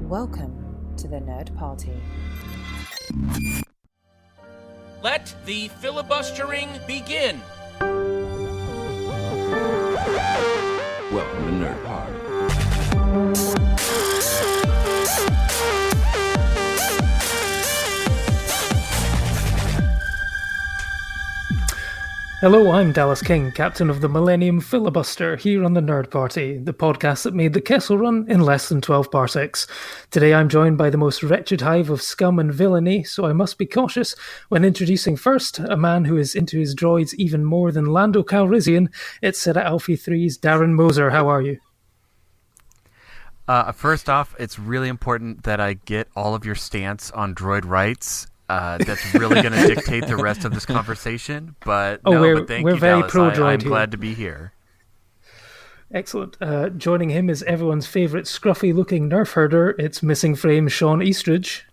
Welcome to the Nerd Party. Let the filibustering begin. Welcome to Nerd Party. Hello, I'm Dallas King, captain of the Millennium Filibuster, here on the Nerd Party, the podcast that made the Kessel Run in less than 12 parsecs. Today I'm joined by the most wretched hive of scum and villainy, so I must be cautious when introducing first a man who is into his droids even more than Lando Calrissian. It's Ceti Alpha 3's Darren Moser. How are you? First off, it's really important that I get all of your stance on droid rights. That's really going to dictate the rest of this conversation. But thank you, very Dallas. pro-droid I'm here. glad to be here. Excellent. Joining him is everyone's favourite scruffy-looking nerf herder. It's missing frame Shawn Eastridge.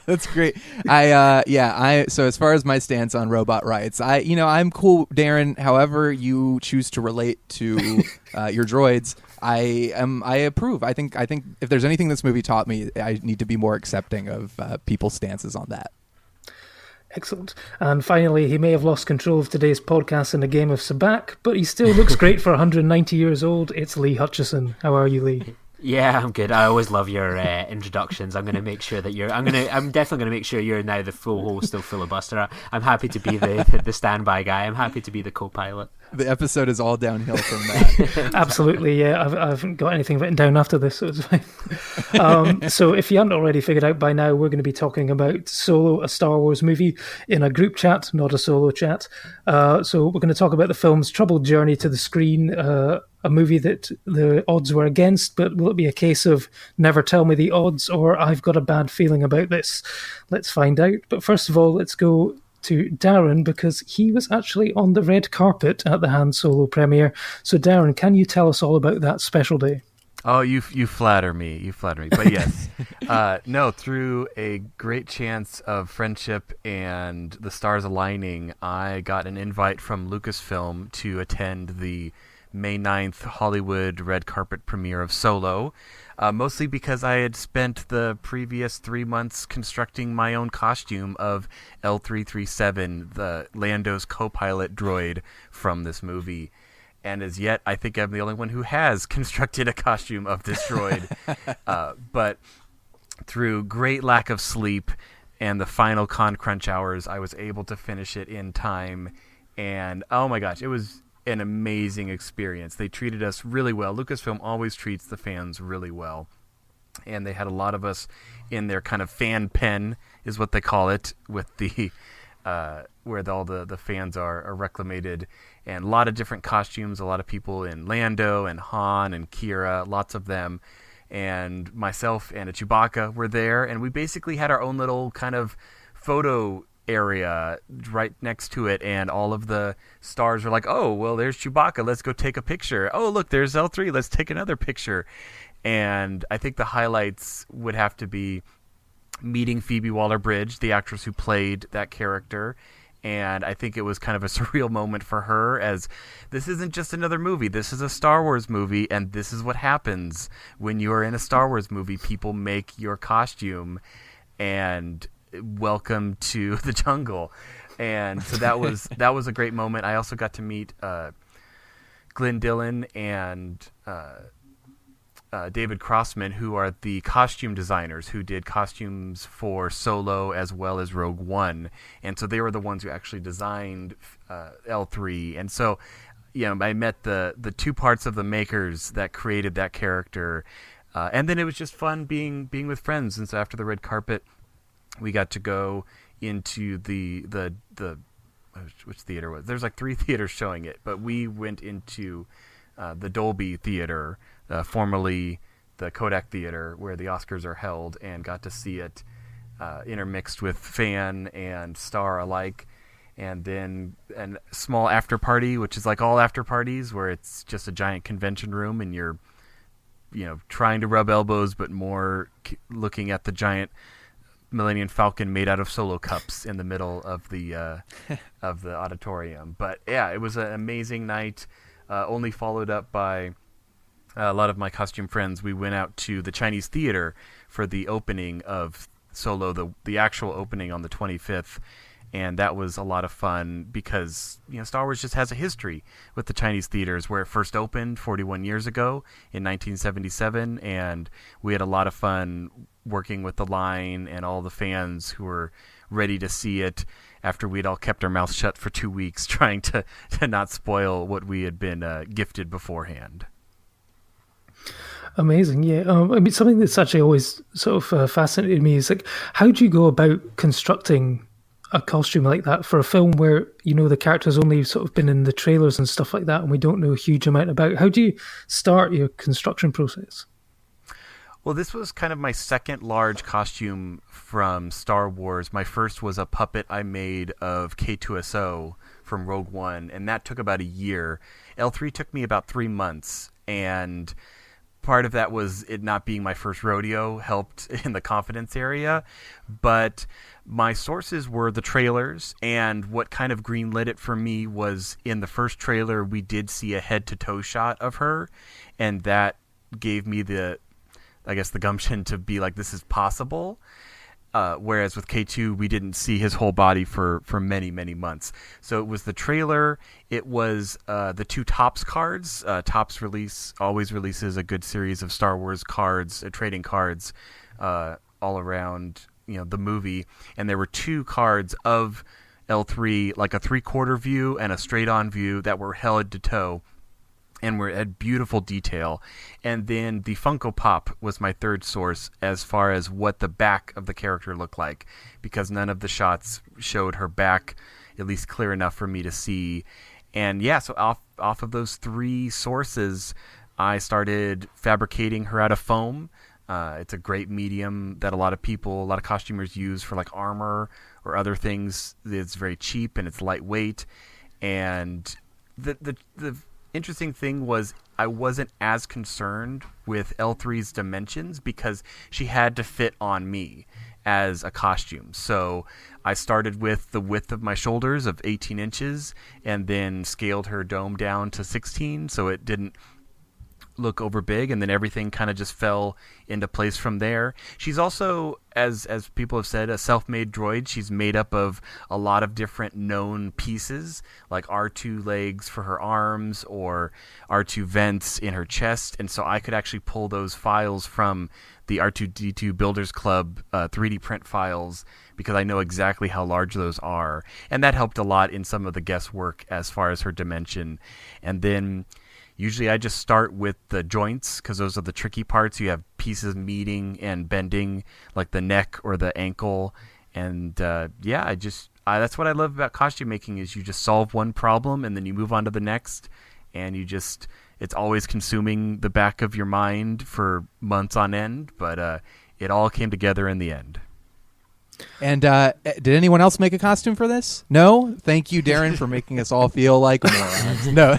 That's great. So as far as my stance on robot rights, I'm cool, Darren. However you choose to relate to your droids, I approve. I think if there's anything this movie taught me, I need to be more accepting of people's stances on that. Excellent. And finally, he may have lost control of today's podcast in a game of sabacc, but he still looks great for 190 years old. It's Lee Hutchison. How are you, Lee? Yeah, I'm good. I always love your introductions. I'm going to make sure that I'm definitely going to make sure you're now the full host of Filibuster. I'm happy to be the standby guy. I'm happy to be the co-pilot. The episode is all downhill from that. Absolutely, yeah. I haven't got anything written down after this, so it's fine. So if you haven't already figured out by now, we're going to be talking about Solo, a Star Wars movie, in a group chat, not a solo chat. So we're going to talk about the film's troubled journey to the screen, a movie that the odds were against, but will it be a case of never tell me the odds, or I've got a bad feeling about this? Let's find out. But first of all, let's go to Darren, because he was actually on the red carpet at the Han Solo premiere. So Darren, can you tell us all about that special day? Oh, you flatter me. You flatter me. But yes, no, through a great chance of friendship and the stars aligning, I got an invite from Lucasfilm to attend the May 9th Hollywood red carpet premiere of Solo, mostly because I had spent the previous 3 months constructing my own costume of L337, the Lando's co-pilot droid from this movie. And as yet, I think I'm the only one who has constructed a costume of this droid. But through great lack of sleep and the final con crunch hours, I was able to finish it in time. And oh my gosh, it was an amazing experience. They treated us really well. Lucasfilm always treats the fans really well. And they had a lot of us in their kind of fan pen, is what they call it, with the where all the fans are reclamated, and a lot of different costumes, a lot of people in Lando and Han and Kira, lots of them. And myself and a Chewbacca were there, and we basically had our own little kind of photo area right next to it, and all of the stars were like, oh, well, there's Chewbacca, let's go take a picture. Oh, look, there's L3, let's take another picture. And I think the highlights would have to be meeting Phoebe Waller-Bridge, the actress who played that character. And I think it was kind of a surreal moment for her, as this isn't just another movie. This is a Star Wars movie, and this is what happens when you're in a Star Wars movie. People make your costume, and welcome to the jungle. And so that was a great moment. I also got to meet Glenn Dillon and David Crossman, who are the costume designers who did costumes for Solo as well as Rogue One. And so they were the ones who actually designed L3. And so, I met the two parts of the makers that created that character. And then it was just fun being with friends. And so after the red carpet, we got to go into the which theater was? There's like 3 theaters showing it, but we went into the Dolby Theater, formerly the Kodak Theater, where the Oscars are held, and got to see it intermixed with fan and star alike. And then a small after party, which is like all after parties, where it's just a giant convention room, and you're trying to rub elbows, but more looking at the giant Millennium Falcon made out of Solo cups in the middle of the auditorium. But yeah, it was an amazing night, only followed up by a lot of my costume friends, we went out to the Chinese theater for the opening of Solo, the actual opening on the 25th. And that was a lot of fun because, Star Wars just has a history with the Chinese theaters where it first opened 41 years ago in 1977. And we had a lot of fun working with the line and all the fans who were ready to see it after we'd all kept our mouths shut for 2 weeks trying to not spoil what we had been gifted beforehand. Amazing, yeah. Something that's actually always sort of fascinated me is like, how do you go about constructing a costume like that for a film where the character's only sort of been in the trailers and stuff like that, and we don't know a huge amount about? How do you start your construction process? Well, this was kind of my second large costume from Star Wars. My first was a puppet I made of K2SO from Rogue One, and that took about a year. L3 took me about 3 months, and part of that was it not being my first rodeo helped in the confidence area, but my sources were the trailers, and what kind of greenlit it for me was in the first trailer we did see a head-to-toe shot of her, and that gave me the gumption to be like, this is possible. Whereas with K2, we didn't see his whole body for many, many months. So it was the trailer. It was the 2 Topps cards. Topps always releases a good series of Star Wars cards, trading cards, all around the movie. And there were 2 cards of L3, like a 3/4 view and a straight-on view that were head to toe, and had beautiful detail. And then the Funko Pop was my third source as far as what the back of the character looked like, because none of the shots showed her back at least clear enough for me to see. And yeah, so off of those 3 sources, I started fabricating her out of foam. It's a great medium that a lot of costumers use for like armor or other things. It's very cheap and it's lightweight. And the interesting thing was I wasn't as concerned with L3's dimensions because she had to fit on me as a costume. So I started with the width of my shoulders of 18 inches and then scaled her dome down to 16 so it didn't look over big, and then everything kind of just fell into place from there. She's also, as people have said, a self-made droid. She's made up of a lot of different known pieces, like R2 legs for her arms or R2 vents in her chest, and so I could actually pull those files from the R2-D2 Builders Club 3D print files because I know exactly how large those are, and that helped a lot in some of the guesswork as far as her dimension. And then usually I just start with the joints because those are the tricky parts. You have pieces meeting and bending, like the neck or the ankle. And that's what I love about costume making is you just solve one problem and then you move on to the next. And it's always consuming the back of your mind for months on end. But it all came together in the end. And did anyone else make a costume for this? No? Thank you, Darren, for making us all feel like morons. No.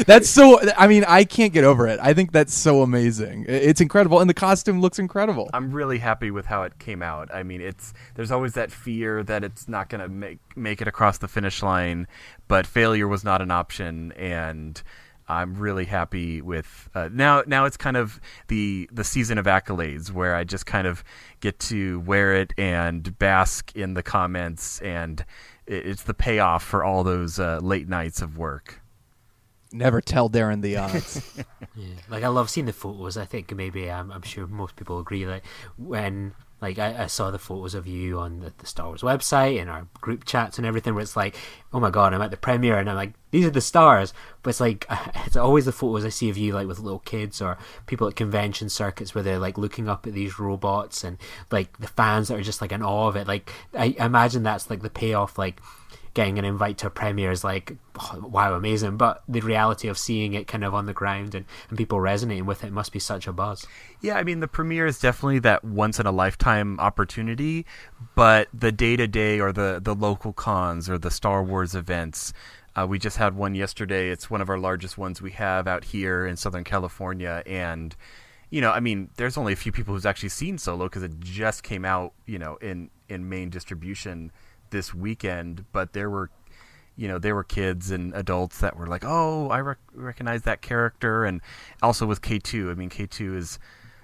That's so... I mean, I can't get over it. I think that's so amazing. It's incredible, and the costume looks incredible. I'm really happy with how it came out. I mean, there's always that fear that it's not going to make it across the finish line, but failure was not an option, and I'm really happy with now it's kind of the season of accolades where I just kind of get to wear it and bask in the comments, and it's the payoff for all those late nights of work. Never tell Darren the odds. Yeah. Like, I love seeing the photos. I think maybe I'm sure most people agree. Like when I saw the photos of you on the Star Wars website and our group chats and everything, where it's like, oh my god, I'm at the premiere and I'm like, these are the stars. But it's like, it's always the photos I see of you like with little kids or people at convention circuits where they're like looking up at these robots and like the fans that are just like in awe of it. Like, I imagine that's like the payoff, like getting an invite to a premiere is like, oh, wow, amazing. But the reality of seeing it kind of on the ground and people resonating with it must be such a buzz. Yeah, I mean, the premiere is definitely that once-in-a-lifetime opportunity, but the day-to-day or the local cons or the Star Wars events, we just had one yesterday. It's one of our largest ones we have out here in Southern California, and I mean, there's only a few people who's actually seen Solo because it just came out, in main distribution this weekend, but there were there were kids and adults that were like, oh, I recognize that character. And also with K2, I mean, K2 is,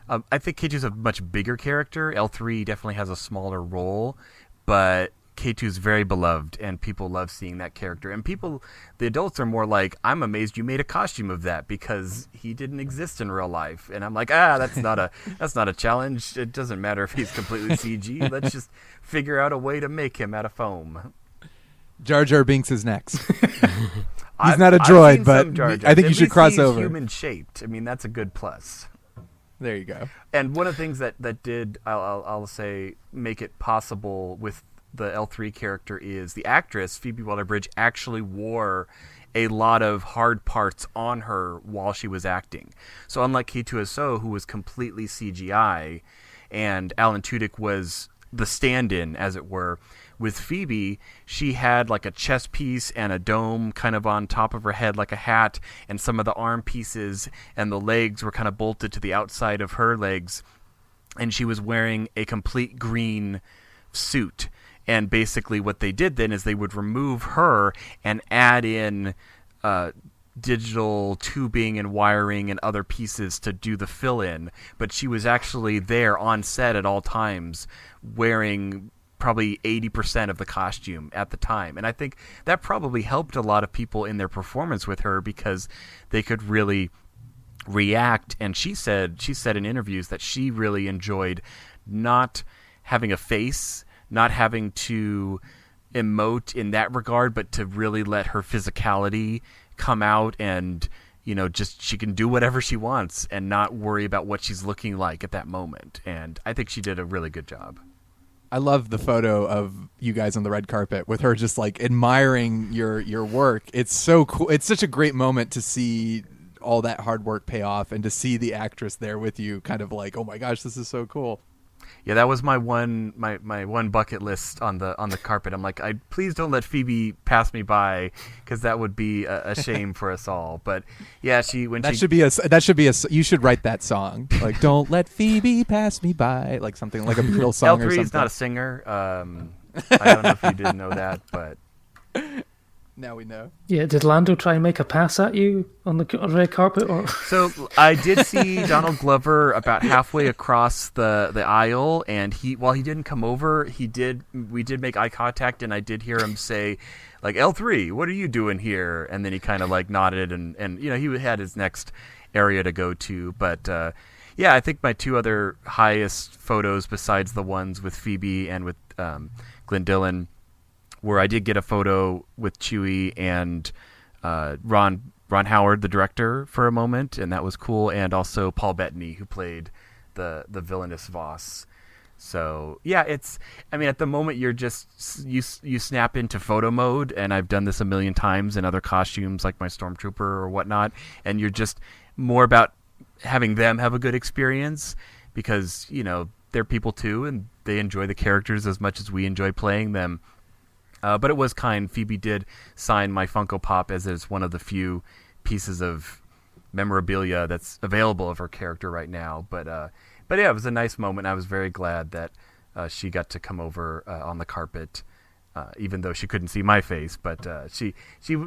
I think K2 is a much bigger character. L3 definitely has a smaller role, but K2 is very beloved, and people love seeing that character. And the adults are more like, I'm amazed you made a costume of that because he didn't exist in real life. And I'm like, that's not a challenge. It doesn't matter if he's completely CG. Let's just figure out a way to make him out of foam. Jar Jar Binks is next. He's not a droid, but I think you should cross over. Human shaped. I mean, that's a good plus. There you go. And one of the things that did, I'll say, make it possible with the L3 character is the actress, Phoebe Waller-Bridge, actually wore a lot of hard parts on her while she was acting. So unlike K2SO, who was completely CGI, and Alan Tudyk was the stand-in, as it were, with Phoebe, she had like a chest piece and a dome kind of on top of her head like a hat, and some of the arm pieces and the legs were kind of bolted to the outside of her legs, and she was wearing a complete green suit. And basically what they did then is they would remove her and add in digital tubing and wiring and other pieces to do the fill-in. But she was actually there on set at all times wearing probably 80% of the costume at the time. And I think that probably helped a lot of people in their performance with her because they could really react. And she said in interviews that she really enjoyed not having a face, not having to emote in that regard, but to really let her physicality come out, and just she can do whatever she wants and not worry about what she's looking like at that moment. And I think she did a really good job. I love the photo of you guys on the red carpet with her just like admiring your work. It's so cool. It's such a great moment to see all that hard work pay off, and to see the actress there with you kind of like, oh my gosh, this is so cool. Yeah, that was my one bucket list on the carpet. I'm like, please don't let Phoebe pass me by, because that would be a shame for us all. But yeah, that should be a you should write that song, like don't let Phoebe pass me by, like something like a Beatles song. L3 is not a singer. I don't know if you didn't know that, but now we know. Yeah, did Lando try and make a pass at you on the red carpet? Or? So I did see Donald Glover about halfway across the aisle, and while he didn't come over, we did make eye contact, and I did hear him say, like, L3, what are you doing here? And then he kind of like nodded, and he had his next area to go to. But yeah, I think my two other highest photos besides the ones with Phoebe and with Glenn Dillon, where I did get a photo with Chewie and Ron Howard, the director, for a moment, and that was cool, and also Paul Bettany, who played the villainous Voss. So yeah, at the moment you're just you snap into photo mode, and I've done this a million times in other costumes like my Stormtrooper or whatnot, and you're just more about having them have a good experience, because they're people too, and they enjoy the characters as much as we enjoy playing them. But it was kind. Phoebe did sign my Funko Pop, as it's one of the few pieces of memorabilia that's available of her character right now. But yeah, it was a nice moment. I was very glad that she got to come over on the carpet, even though she couldn't see my face. But you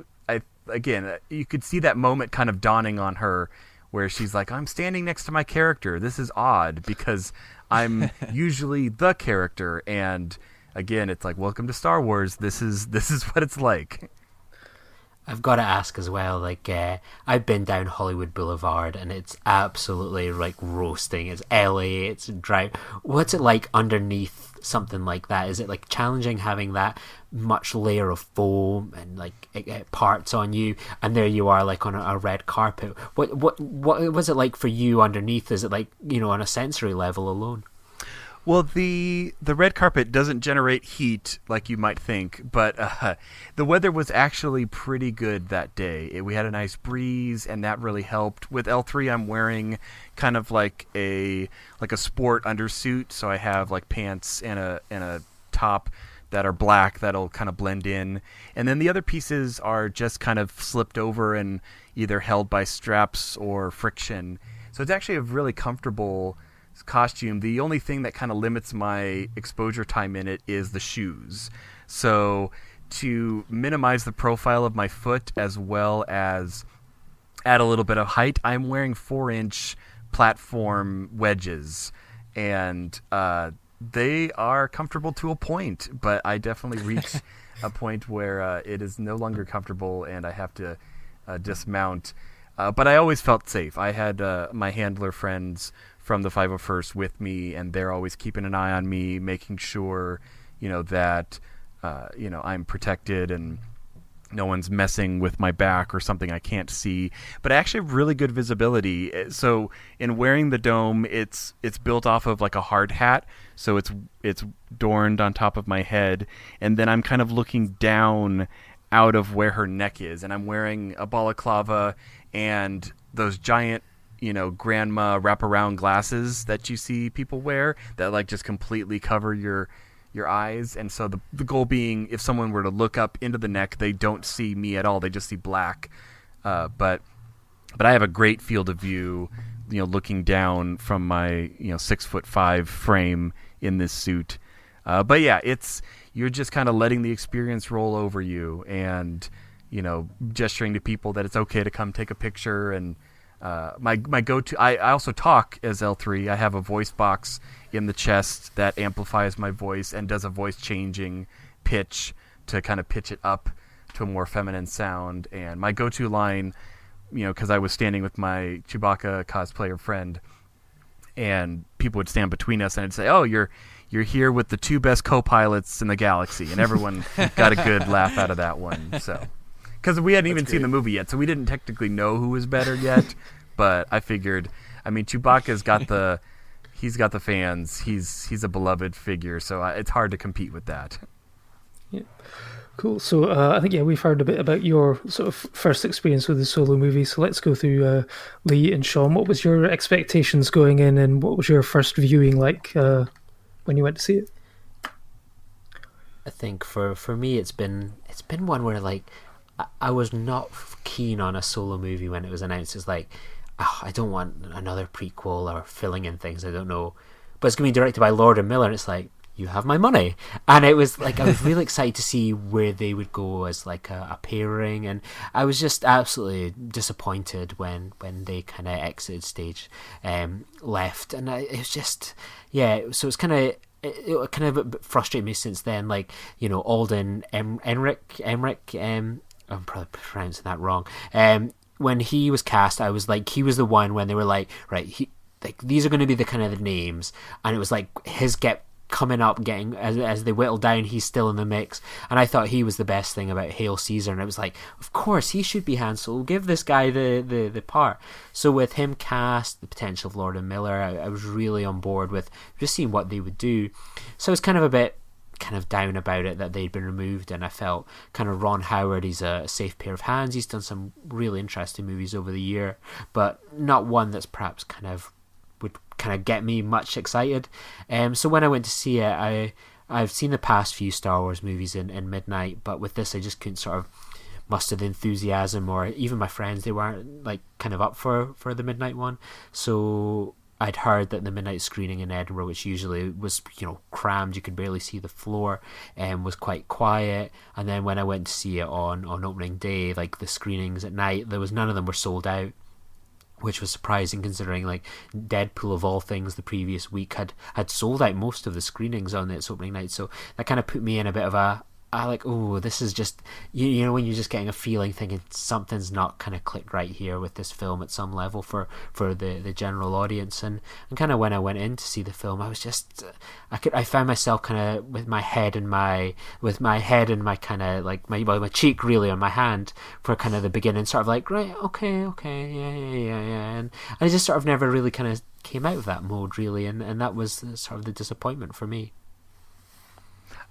could see that moment kind of dawning on her, where she's like, I'm standing next to my character. This is odd because I'm usually the character, and again, it's like, welcome to Star Wars. This is what it's like. I've got to ask as well, like, I've been down Hollywood Boulevard, and it's absolutely like roasting. It's LA, it's dry. What's it like underneath something like that? Is it like challenging having that much layer of foam and like parts on you, and there you are like on a red carpet? What was it like for you underneath? Is it like, on a sensory level alone? Well, the red carpet doesn't generate heat like you might think, but the weather was actually pretty good that day. We had a nice breeze, and that really helped. With L3, I'm wearing kind of like a sport undersuit, so I have like pants and a top that are black that'll kind of blend in, and then the other pieces are just kind of slipped over and either held by straps or friction. So it's actually a really comfortable costume. The only thing that kind of limits my exposure time in it is the shoes. So to minimize the profile of my foot as well as add a little bit of height, I'm wearing 4-inch platform wedges, and they are comfortable to a point, but I definitely reach a point where it is no longer comfortable and I have to dismount. But I always felt safe. I had my handler friends from the 501st with me, and they're always keeping an eye on me, making sure, that, I'm protected and no one's messing with my back or something I can't see. But I actually have really good visibility. So in wearing the dome, it's built off of like a hard hat, so it's dorned on top of my head, and then I'm kind of looking down out of where her neck is, and I'm wearing a balaclava and those giant, grandma wraparound glasses that you see people wear that like just completely cover your eyes. And so the goal being, if someone were to look up into the neck, they don't see me at all, they just see black. But I have a great field of view, looking down from my 6'5" frame in this suit. But yeah, you're just kind of letting the experience roll over you, and gesturing to people that it's okay to come take a picture. And my go-to, I also talk as L3. I have a voice box in the chest that amplifies my voice and does a voice changing pitch to kind of pitch it up to a more feminine sound. And my go-to line, because I was standing with my Chewbacca cosplayer friend, and people would stand between us, and I'd say, "Oh, you're here with the 2 best co-pilots in the galaxy," and everyone got a good laugh out of that one. So, because we hadn't even seen the movie yet, so we didn't technically know who was better yet. But I figured, Chewbacca's got he's got the fans. He's a beloved figure, so it's hard to compete with that. Yeah. Cool. So I think we've heard a bit about your sort of first experience with the Solo movie. So let's go through Lee and Shawn. What was your expectations going in, and what was your first viewing like when you went to see it? I think for me it's been one where like I was not keen on a Solo movie when it was announced. It's like, I don't want another prequel or filling in things I don't know, but it's going to be directed by Lord and Miller, and it's like, you have my money. And it was like, I was really excited to see where they would go as like a pairing, and I was just absolutely disappointed when they kind of exited stage left, and it was just so it's kind of it kind of frustrated me since then, like Alden Emmerich, I'm probably pronouncing that wrong, when he was cast, I was like, he was the one when they were like, right, these are going to be the kind of the names, and it was like his coming up, getting as they whittle down, he's still in the mix, and I thought he was the best thing about Hail Caesar, and it was like, of course he should be Han Solo, give this guy the part. So with him cast, the potential of Lord and Miller, I was really on board with just seeing what they would do. So I was kind of a bit down about it that they'd been removed, and I felt kind of Ron Howard, he's a safe pair of hands. He's done some really interesting movies over the year, but not one that's perhaps would get me much excited. So when I went to see it, I've seen the past few Star Wars movies in midnight, but with this I just couldn't sort of muster the enthusiasm, or even my friends, they weren't like kind of up for the midnight one. So I'd heard that the midnight screening in Edinburgh, which usually was crammed, you could barely see the floor, and was quite quiet. And then when I went to see it on opening day, like the screenings at night, none of them were sold out, which was surprising considering like Deadpool of all things the previous week had sold out most of the screenings on its opening night. So that kind of put me in a bit of a like, oh, this is just, when you're just getting a feeling, thinking something's not kind of clicked right here with this film at some level for the general audience. And kind of when I went in to see the film, I was just, I found myself kind of with my head and my kind of like my cheek really on my hand for kind of the beginning, sort of like, right, okay, yeah, and I just sort of never really kind of came out of that mode really, and that was sort of the disappointment for me.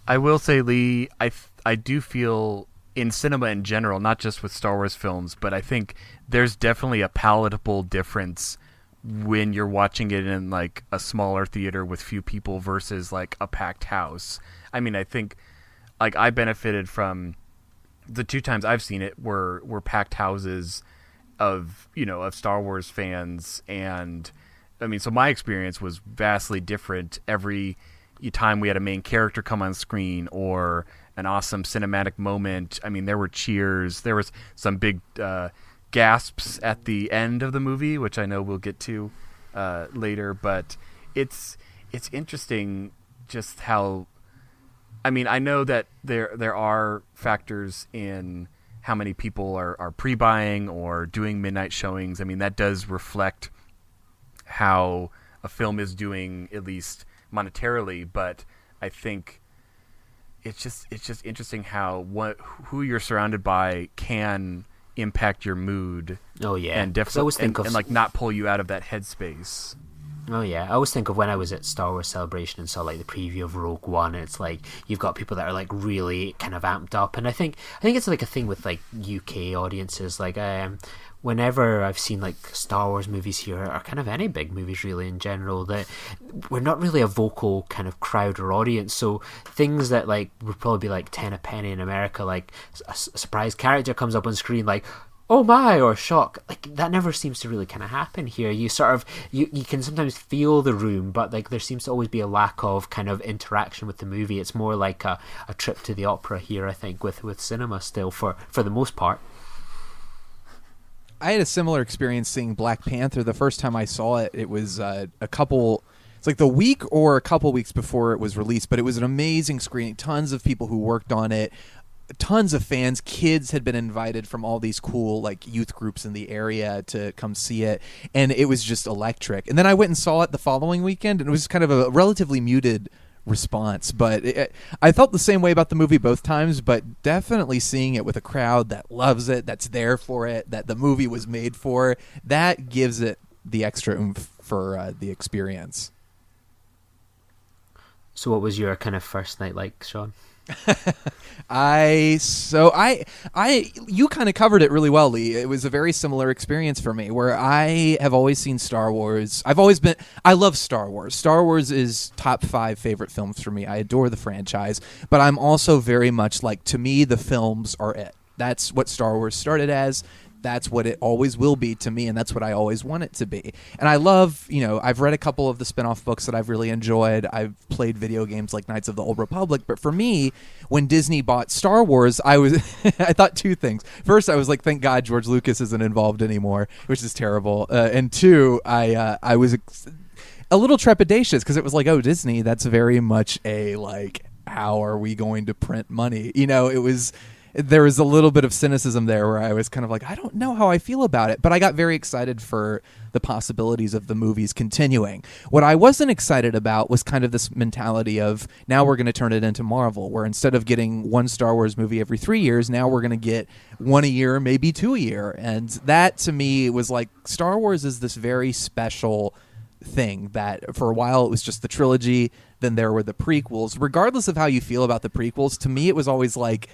I will say, Lee, I do feel in cinema in general, not just with Star Wars films, but I think there's definitely a palatable difference when you're watching it in like a smaller theater with few people versus like a packed house. I mean, I think like I benefited from the 2 times I've seen it were packed houses of Star Wars fans, and I mean, so my experience was vastly different every time we had a main character come on screen, or an awesome cinematic moment. I mean, there were cheers. There was some big gasps at the end of the movie, which I know we'll get to later. But it's interesting just how. I mean, I know that there are factors in how many people are pre-buying or doing midnight showings. I mean, that does reflect how a film is doing, at least monetarily. But I think it's just interesting how who you're surrounded by can impact your mood. Oh yeah, and definitely and like not pull you out of that headspace. Oh yeah, I always think of when I was at Star Wars Celebration and saw like the preview of Rogue One, and it's like you've got people that are like really kind of amped up, and I think it's like a thing with like UK audiences. Like whenever I've seen like Star Wars movies here, or kind of any big movies really in general, that we're not really a vocal kind of crowd or audience. So things that like would probably be like 10 a penny in America, like a surprise character comes up on screen, like oh my, or shock, like that never seems to really kind of happen here. You sort of you can sometimes feel the room, but like there seems to always be a lack of kind of interaction with the movie. It's more like a trip to the opera here, I think, with cinema still for the most part. I had a similar experience seeing Black Panther. The first time I saw it, it was it's like the week or a couple weeks before it was released, but it was an amazing screening. Tons of people who worked on it. Tons of fans, kids had been invited from all these cool like youth groups in the area to come see it, and it was just electric. And then I went and saw it the following weekend, and it was kind of a relatively muted response, but I felt the same way about the movie both times, but definitely seeing it with a crowd that loves it, that's there for it, that the movie was made for, that gives it the extra oomph for the experience. So what was your kind of first night like, Shawn? You kind of covered it really well, Lee. It was a very similar experience for me, where I have always seen Star Wars. I love Star Wars. Star Wars is top 5 favorite films for me. I adore the franchise, but I'm also very much like, to me, the films are it. That's what Star Wars started as. That's what it always will be to me, and that's what I always want it to be. And I love, I've read a couple of the spin-off books that I've really enjoyed. I've played video games like Knights of the Old Republic. But for me, when Disney bought Star Wars, I thought two things. First, I was like, thank God George Lucas isn't involved anymore, which is terrible. And two, I was a little trepidatious, because it was like, oh, Disney, that's very much a, like, how are we going to print money? There was a little bit of cynicism there where I was kind of like, I don't know how I feel about it. But I got very excited for the possibilities of the movies continuing. What I wasn't excited about was kind of this mentality of, now we're going to turn it into Marvel, where instead of getting one Star Wars movie every 3 years, now we're going to get one a year, maybe 2 a year. And that, to me, was like, Star Wars is this very special thing that for a while it was just the trilogy, then there were the prequels. Regardless of how you feel about the prequels, to me it was always like,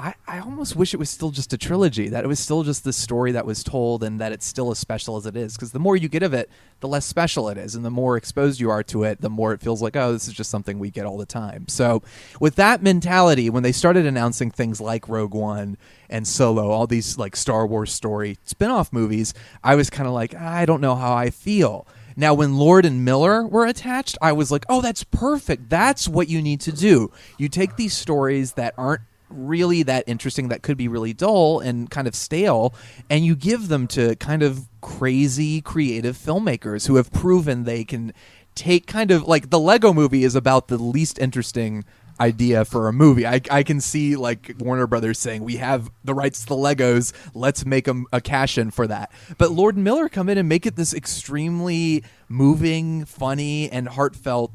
I almost wish it was still just a trilogy, that it was still just this story that was told, and that it's still as special as it is. Because the more you get of it, the less special it is. And the more exposed you are to it, the more it feels like, oh, this is just something we get all the time. So with that mentality, when they started announcing things like Rogue One and Solo, all these like Star Wars story spin-off movies, I was kind of like, I don't know how I feel. Now, when Lord and Miller were attached, I was like, oh, that's perfect. That's what you need to do. You take these stories that aren't really that interesting, that could be really dull and kind of stale, and you give them to kind of crazy creative filmmakers who have proven they can take kind of like, the Lego movie is about the least interesting idea for a movie. I can see like Warner Brothers saying, we have the rights to the Legos, let's make a cash in for that. But Lord and Miller come in and make it this extremely moving, funny, and heartfelt,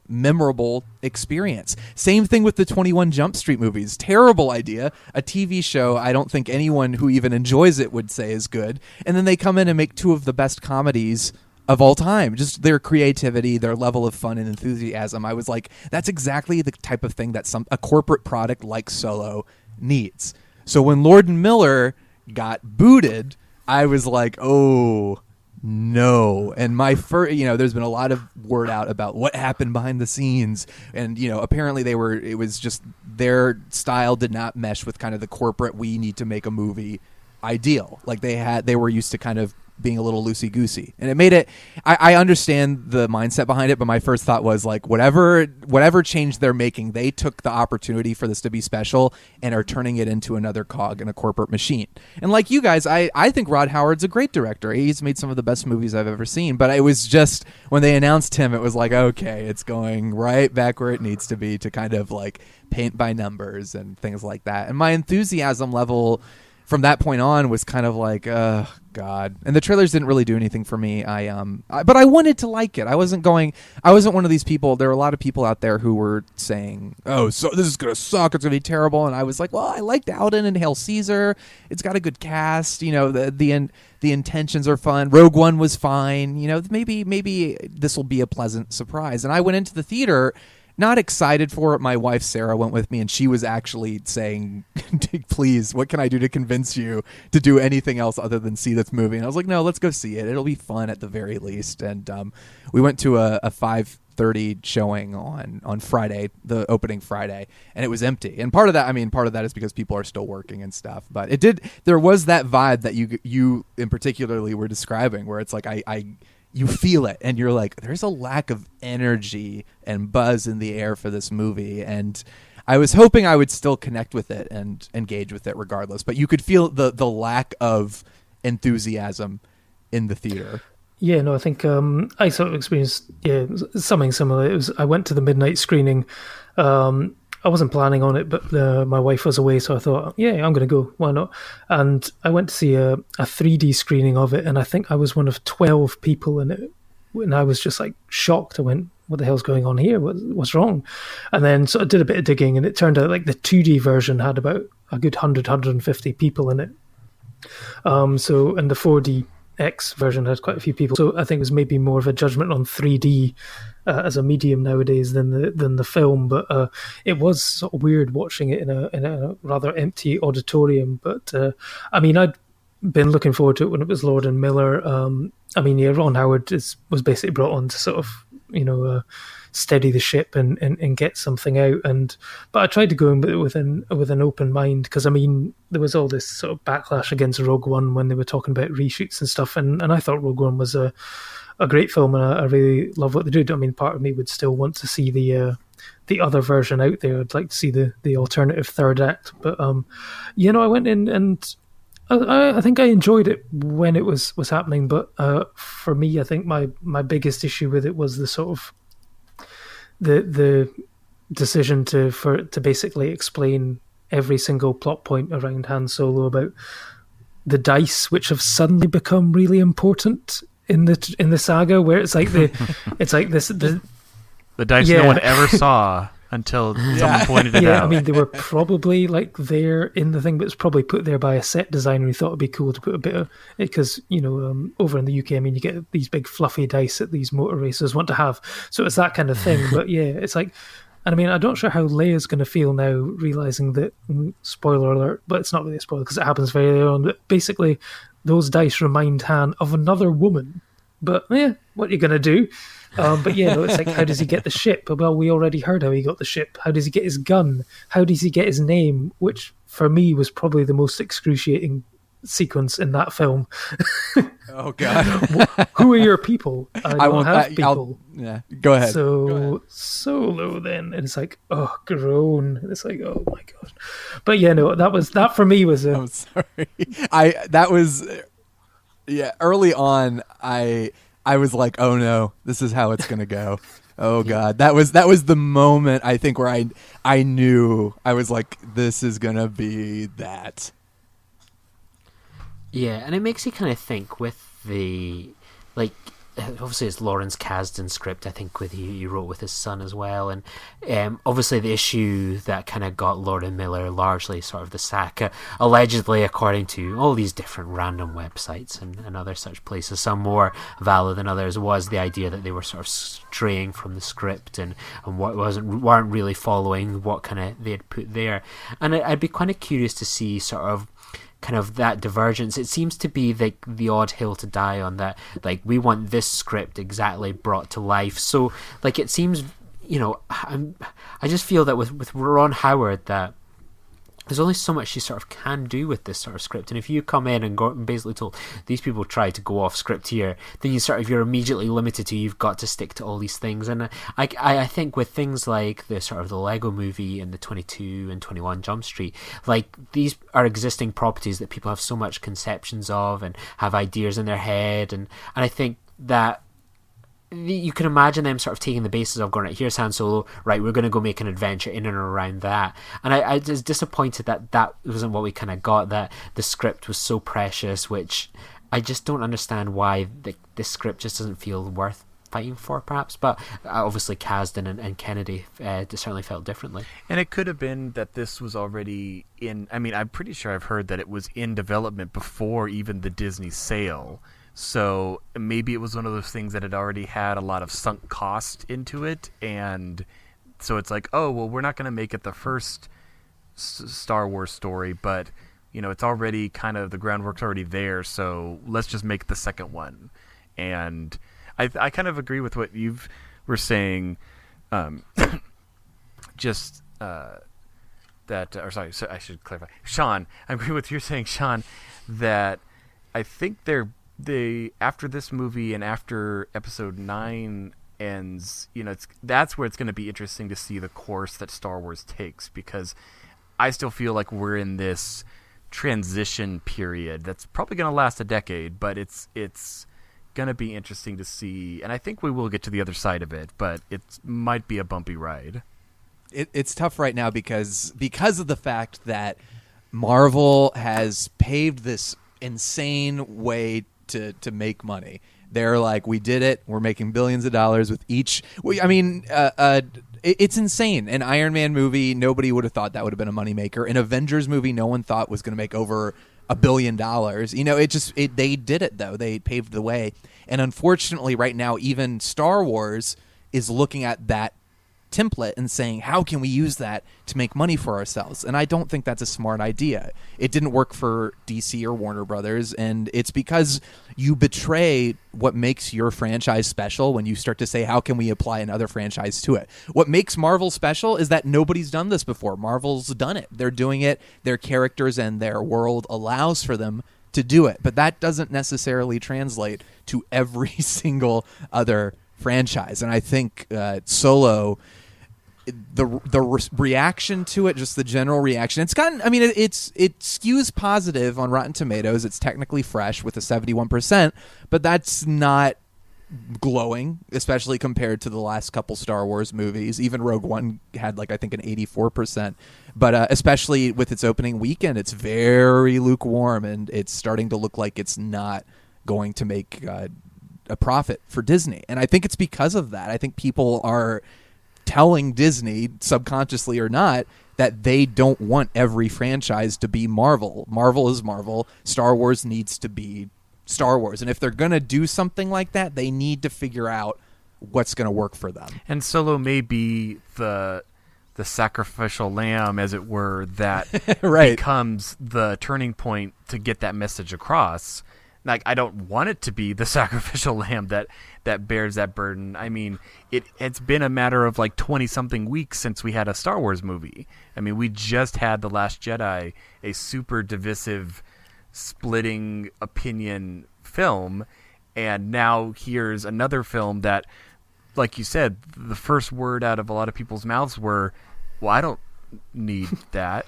memorable experience. Same thing with the 21 Jump Street movies. Terrible idea. A TV show I don't think anyone who even enjoys it would say is good. And then they come in and make two of the best comedies of all time. Just their creativity, their level of fun and enthusiasm. I was like, that's exactly the type of thing that a corporate product like Solo needs. So when Lord and Miller got booted, I was like, oh no. And my first, there's been a lot of word out about what happened behind the scenes, and apparently it was just their style did not mesh with kind of the corporate, we need to make a movie ideal. Like they were used to kind of being a little loosey goosey, and it made it. I understand the mindset behind it, but my first thought was like, whatever change they're making, they took the opportunity for this to be special and are turning it into another cog in a corporate machine. And like you guys, I think Rod Howard's a great director. He's made some of the best movies I've ever seen. But it was just when they announced him, it was like, okay, it's going right back where it needs to be to kind of like paint by numbers and things like that. And my enthusiasm level from that point on was kind of like, God. And the trailers didn't really do anything for me. But I wanted to like it. I wasn't one of these people. There were a lot of people out there who were saying, oh, so this is going to suck. It's going to be terrible. And I was like, well, I liked Alden and Hail Caesar. It's got a good cast. You know, the intentions are fun. Rogue One was fine. You know, maybe this will be a pleasant surprise. And I went into the theater not excited for it. My wife, Sarah, went with me, and she was actually saying, please, what can I do to convince you to do anything else other than see this movie? And I was like, no, let's go see it. It'll be fun at the very least. And we went to a 5:30 showing on Friday, the opening Friday, and it was empty. And part of that is because people are still working and stuff. But there was that vibe that you in particularly were describing, where it's like you feel it, and you're like, there's a lack of energy and buzz in the air for this movie. And I was hoping I would still connect with it and engage with it regardless. But you could feel the lack of enthusiasm in the theater. Yeah, no, I think I sort of experienced something similar. I went to the midnight screening. I wasn't planning on it, but my wife was away, so I thought, yeah, I'm going to go. Why not? And I went to see a 3D screening of it, and I think I was one of 12 people in it. And I was just like shocked. I went, what the hell's going on here? What's wrong? And then so I did a bit of digging, and it turned out like the 2D version had about a good 150 people in it. And the 4DX version had quite a few people. So I think it was maybe more of a judgment on 3D as a medium nowadays than the film. But it was sort of weird watching it in a rather empty auditorium. But I'd been looking forward to it when it was Lord and Miller. Ron Howard was basically brought on to sort of steady the ship and get something out. But I tried to go in with an open mind, because there was all this sort of backlash against Rogue One when they were talking about reshoots and stuff, and I thought Rogue One was a great film, and I really love what they did. Part of me would still want to see the other version out there. I'd like to see the alternative third act. But I went in and I think I enjoyed it when it was happening. But for me, I think my biggest issue with it was the sort of the decision to basically explain every single plot point around Han Solo about the dice, which have suddenly become really important in the saga, where it's like the dice no one ever saw until someone pointed it out. They were probably like there in the thing, but it's probably put there by a set designer who thought it'd be cool to put a bit of it, because over in the UK, you get these big fluffy dice that these motor racers want to have, so it's that kind of thing. But yeah, it's like, and I'm not sure how Leia's going to feel now, realizing that, spoiler alert, but it's not really a spoiler because it happens very early on, but basically those dice remind Han of another woman. But yeah, what are you going to do? It's like, how does he get the ship? Well, we already heard how he got the ship. How does he get his gun? How does he get his name? Which, for me, was probably the most excruciating sequence in that film. Oh, God. Who are your people? I don't have people. Go ahead. So, Solo then. And it's like, oh, groan. And it's like, oh, my God. But yeah, no, that for me was I'm sorry. Early on, I was like, oh no, this is how it's gonna go. Oh God, that was the moment, I think, where I knew. I was like, this is gonna be that. Yeah, and it makes you kind of think with the, like, obviously it's Lawrence Kasdan script, I think, with he wrote with his son as well, and obviously the issue that kind of got Lord and Miller largely sort of the sack, allegedly, according to all these different random websites and other such places, some more valid than others, was the idea that they were sort of straying from the script and what weren't really following what kind of they had put there. And I'd be kind of curious to see sort of kind of that divergence. It seems to be like the odd hill to die on, that like we want this script exactly brought to life. So like it seems, I just feel that with Ron Howard, that there's only so much you sort of can do with this sort of script, and if you come in and basically told these people try to go off script here, then you're immediately limited to, you've got to stick to all these things. And I think with things like the sort of the Lego Movie and the 22 and 21 Jump Street, like these are existing properties that people have so much conceptions of and have ideas in their head, and I think that you can imagine them sort of taking the basis of going, right, here's Han Solo, right, we're going to go make an adventure in and around that. And I was disappointed that wasn't what we kind of got, that the script was so precious, which I just don't understand why the script just doesn't feel worth fighting for, perhaps. But obviously Kasdan and Kennedy certainly felt differently. And it could have been that this was already in, I mean, I'm pretty sure I've heard that it was in development before even the Disney sale. So maybe it was one of those things that had already had a lot of sunk cost into it, and so it's like, oh, well, we're not going to make it the first Star Wars story, but, you know, it's already kind of, the groundwork's already there, so let's just make the second one. And I kind of agree with what you were saying, just that, or sorry, so I should clarify. Shawn, I agree with you saying, Shawn, that I think they after this movie and after episode 9 ends, you know, that's where it's going to be interesting to see the course that Star Wars takes, because I still feel like we're in this transition period that's probably going to last a decade, but it's going to be interesting to see, and I think we will get to the other side of it, but it might be a bumpy ride. It's tough right now because of the fact that Marvel has paved this insane way to make money. They're like, we did it. We're making billions of dollars with each. It's insane. An Iron Man movie, nobody would have thought that would have been a moneymaker. An Avengers movie, no one thought was going to make over $1 billion. You know, they did it though. They paved the way. And unfortunately, right now, even Star Wars is looking at that template and saying, how can we use that to make money for ourselves? And I don't think that's a smart idea. It didn't work for DC or Warner Brothers, and it's because you betray what makes your franchise special when you start to say, how can we apply another franchise to it? What makes Marvel special is that nobody's done this before. Marvel's done it. They're doing it. Their characters and their world allows for them to do it, but that doesn't necessarily translate to every single other franchise. And I think Solo, the reaction to it, just the general reaction, it's gotten, I mean, it skews positive on Rotten Tomatoes. It's technically fresh with a 71%, but that's not glowing, especially compared to the last couple Star Wars movies. Even Rogue One had I think an 84%, but especially with its opening weekend, it's very lukewarm, and it's starting to look like it's not going to make a profit for Disney. And I think it's because of that. I think people are telling Disney, subconsciously or not, that they don't want every franchise to be Marvel. Marvel is Marvel. Star Wars needs to be Star Wars. And if they're going to do something like that, they need to figure out what's going to work for them. And Solo may be the sacrificial lamb, as it were, that right. becomes the turning point to get that message across. Like, I don't want it to be the sacrificial lamb that bears that burden. I mean, it's been a matter of 20-something weeks since we had a Star Wars movie. I mean, we just had The Last Jedi, a super divisive, splitting opinion film, and now here's another film that, like you said, the first word out of a lot of people's mouths were, well, I don't need that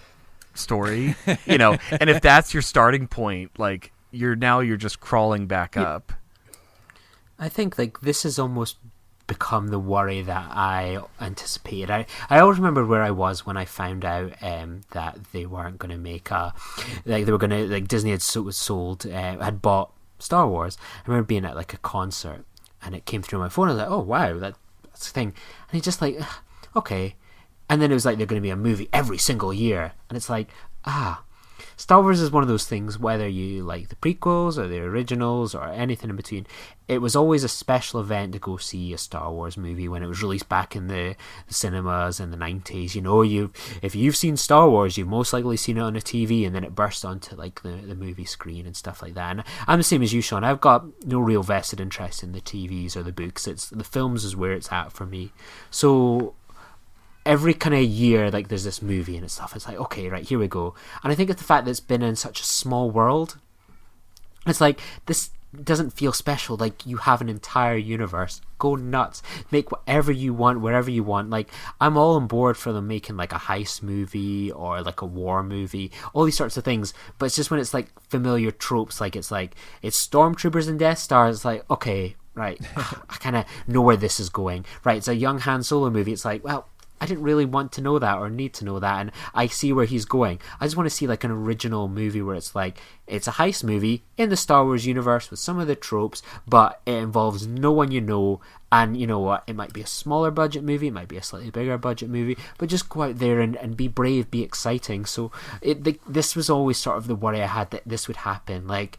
story. You know, and if that's your starting point, you're just crawling back up. I think this has almost become the worry that I anticipated. I always remember where I was when I found out that they weren't going to make they were going to, Disney had bought Star Wars. I remember being at a concert, and it came through my phone. I was like, oh wow, that's a thing. And it's just okay. And then it was they're going to be a movie every single year, and it's Star Wars is one of those things, whether you like the prequels or the originals or anything in between, it was always a special event to go see a Star Wars movie when it was released back in the cinemas in the 90s. You know, if you've seen Star Wars, you've most likely seen it on a TV, and then it burst onto the movie screen and stuff like that. And I'm the same as you, Shawn. I've got no real vested interest in the TVs or the books. It's the films is where it's at for me. So every kind of year, like there's this movie and stuff. It's like, okay, right, here we go. And I think it's the fact that it's been in such a small world. It's like, this doesn't feel special. Like, you have an entire universe. Go nuts. Make whatever you want, wherever you want. Like, I'm all on board for them making like a heist movie or like a war movie, all these sorts of things. But it's just when it's like familiar tropes, like it's stormtroopers and Death Stars. It's like, okay, right, I kind of know where this is going. Right, it's a young Han Solo movie. It's like, well, I didn't really want to know that or need to know that, and I see where he's going. I just want to see like an original movie where it's like, it's a heist movie in the Star Wars universe with some of the tropes, but it involves no one you know. And you know what, it might be a smaller budget movie, it might be a slightly bigger budget movie, but just go out there and be brave, be exciting. So this was always sort of the worry I had, that this would happen. Like,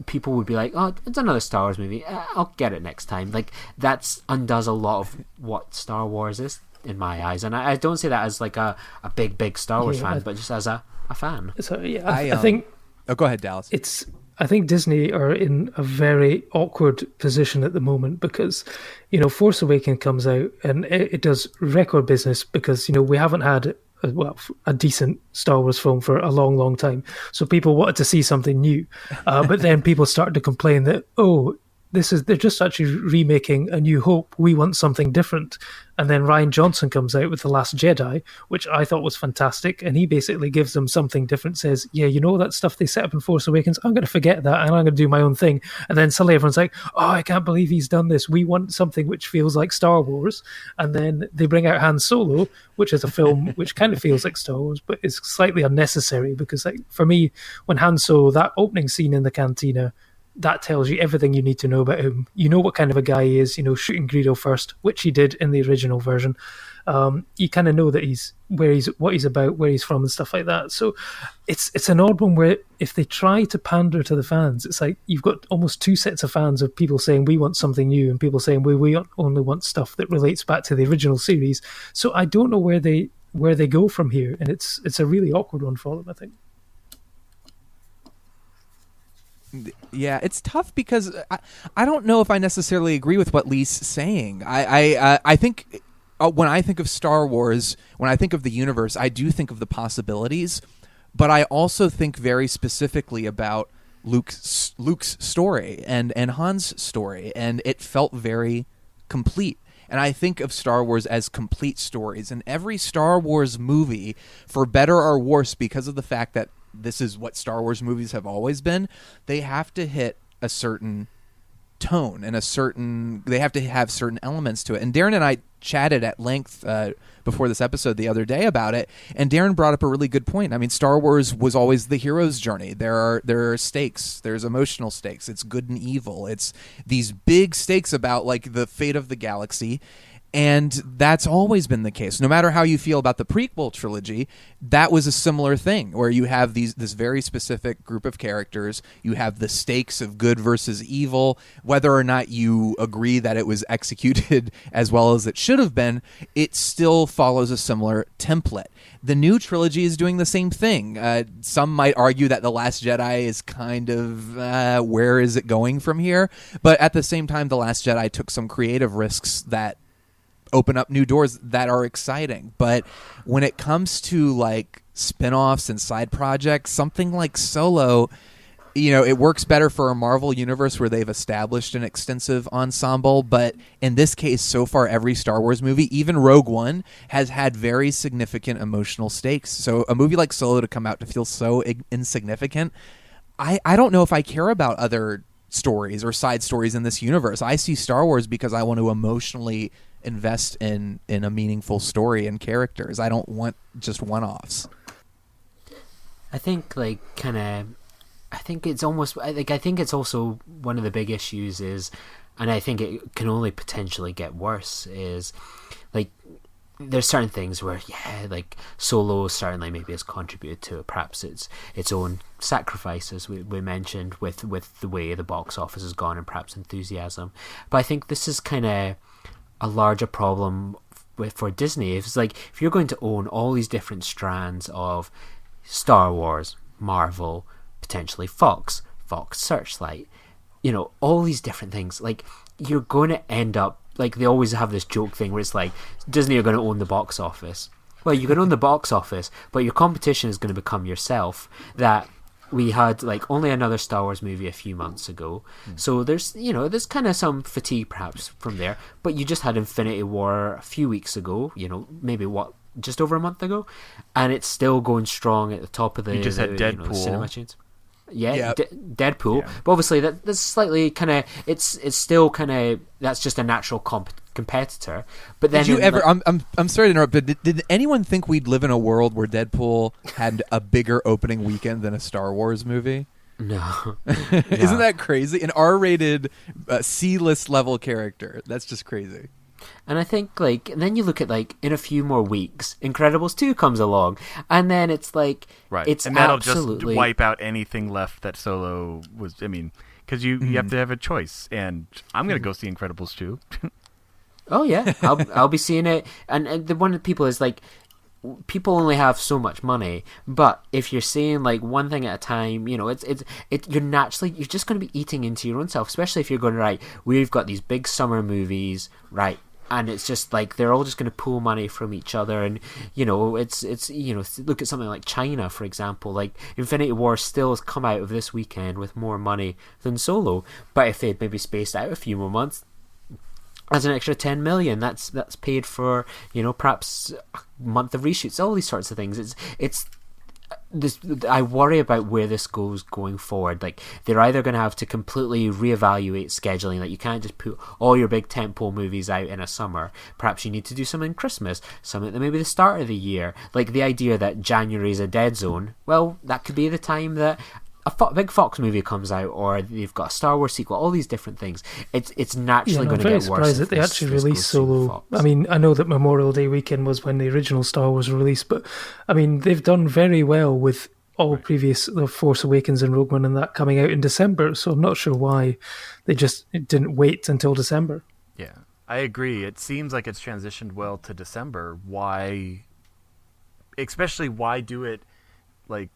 people would be like, oh, it's another Star Wars movie, I'll get it next time. Like, that's undoes a lot of what Star Wars is in my eyes. And I don't say that as like a big Star Wars fan, but just as a fan. So yeah, I think... Oh, go ahead, Dallas. I think Disney are in a very awkward position at the moment because, Force Awakens comes out and it does record business because, we haven't had a decent Star Wars film for a long, long time. So people wanted to see something new. But then people started to complain that, they're just actually remaking A New Hope. We want something different. And then Rian Johnson comes out with The Last Jedi, which I thought was fantastic. And he basically gives them something different, says, yeah, that stuff they set up in Force Awakens, I'm going to forget that and I'm going to do my own thing. And then suddenly everyone's like, oh, I can't believe he's done this. We want something which feels like Star Wars. And then they bring out Han Solo, which is a film which kind of feels like Star Wars, but is slightly unnecessary because, like, for me, when Han Solo, that opening scene in the cantina, that tells you everything you need to know about him. You know what kind of a guy he is, shooting Greedo first, which he did in the original version. You kind of know that what he's about, where he's from and stuff like that. So it's an odd one where if they try to pander to the fans, it's like you've got almost two sets of fans of people saying we want something new and people saying we only want stuff that relates back to the original series. So I don't know where they go from here. And it's a really awkward one for them, I think. Yeah, it's tough because I don't know if I necessarily agree with what Lee's saying. I think when I think of Star Wars, when I think of the universe, I do think of the possibilities, but I also think very specifically about Luke's story and Han's story, and it felt very complete. And I think of Star Wars as complete stories, and every Star Wars movie, for better or worse, because of the fact that this is what Star Wars movies have always been, they have to hit a certain tone and they have to have certain elements to it. And Darren and I chatted at length before this episode the other day about it, and Darren brought up a really good point. I mean, Star Wars was always the hero's journey. There are stakes. There's emotional stakes. It's good and evil. It's these big stakes about like the fate of the galaxy. And that's always been the case. No matter how you feel about the prequel trilogy, that was a similar thing where you have this very specific group of characters. You have the stakes of good versus evil. Whether or not you agree that it was executed as well as it should have been, it still follows a similar template. The new trilogy is doing the same thing. Some might argue that The Last Jedi is kind of, where is it going from here? But at the same time, The Last Jedi took some creative risks that open up new doors that are exciting. But when it comes to like spin-offs and side projects, something like Solo, it works better for a Marvel universe where they've established an extensive ensemble. But in this case, so far, every Star Wars movie, even Rogue One, has had very significant emotional stakes. So a movie like Solo to come out to feel so insignificant, I don't know if I care about other stories or side stories in this universe. I see Star Wars because I want to emotionally invest in a meaningful story and characters. I don't want just one-offs. I think it's almost I think it's also one of the big issues is, and I think it can only potentially get worse, is like there's certain things where like Solo certainly maybe has contributed to perhaps its own sacrifices we mentioned with the way the box office has gone and perhaps enthusiasm. But I think this is kind of a larger problem for Disney. It's like if you're going to own all these different strands of Star Wars, Marvel, potentially Fox Searchlight, all these different things. Like, you're going to end up, like, they always have this joke thing where it's like, Disney are going to own the box office. Well, you can own the box office, but your competition is going to become yourself. That we had, like, only another Star Wars movie a few months ago. So there's kind of some fatigue perhaps from there. But you just had Infinity War a few weeks ago, maybe just over a month ago, and it's still going strong at the top of the. You just had Deadpool. Cinema chains. Yeah, Yep. Deadpool. Yeah. But obviously that's slightly kind of it's still kind of, that's just a natural competitor. But then did you ever? I'm sorry to interrupt, but did anyone think we'd live in a world where Deadpool had a bigger opening weekend than a Star Wars movie? No. Isn't that crazy? An R-rated C-list level character. That's just crazy. And I think, like, and then you look at, like, in a few more weeks, Incredibles 2 comes along, and then it's like, right, it's and that'll absolutely... just wipe out anything left that Solo was. I mean, because you have to have a choice, and I'm gonna go see Incredibles 2. Oh yeah, I'll be seeing it, and the one of the people is like, people only have so much money, but if you're saying, like, one thing at a time, you're just going to be eating into your own self, especially if you're going, right, we've got these big summer movies, right, and it's just like they're all just going to pull money from each other, and it's look at something like China, for example. Like, Infinity War still has come out of this weekend with more money than Solo, but if they'd maybe spaced out a few more months, as an extra 10 million, that's paid for, perhaps a month of reshoots, all these sorts of things. It's this. I worry about where this goes going forward. Like, they're either going to have to completely reevaluate scheduling. Like, you can't just put all your big tentpole movies out in a summer. Perhaps you need to do some in Christmas, some at maybe the start of the year. Like, the idea that January is a dead zone. Well, that could be the time that a big Fox movie comes out, or they've got a Star Wars sequel, all these different things. It's naturally going to get worse. I'm very surprised that they actually released Solo. I mean, I know that Memorial Day weekend was when the original Star Wars were released, but I mean, they've done very well with all previous The Force Awakens and Rogue One and that coming out in December, so I'm not sure why they just didn't wait until December. Yeah, I agree. It seems like it's transitioned well to December. Why do it, like,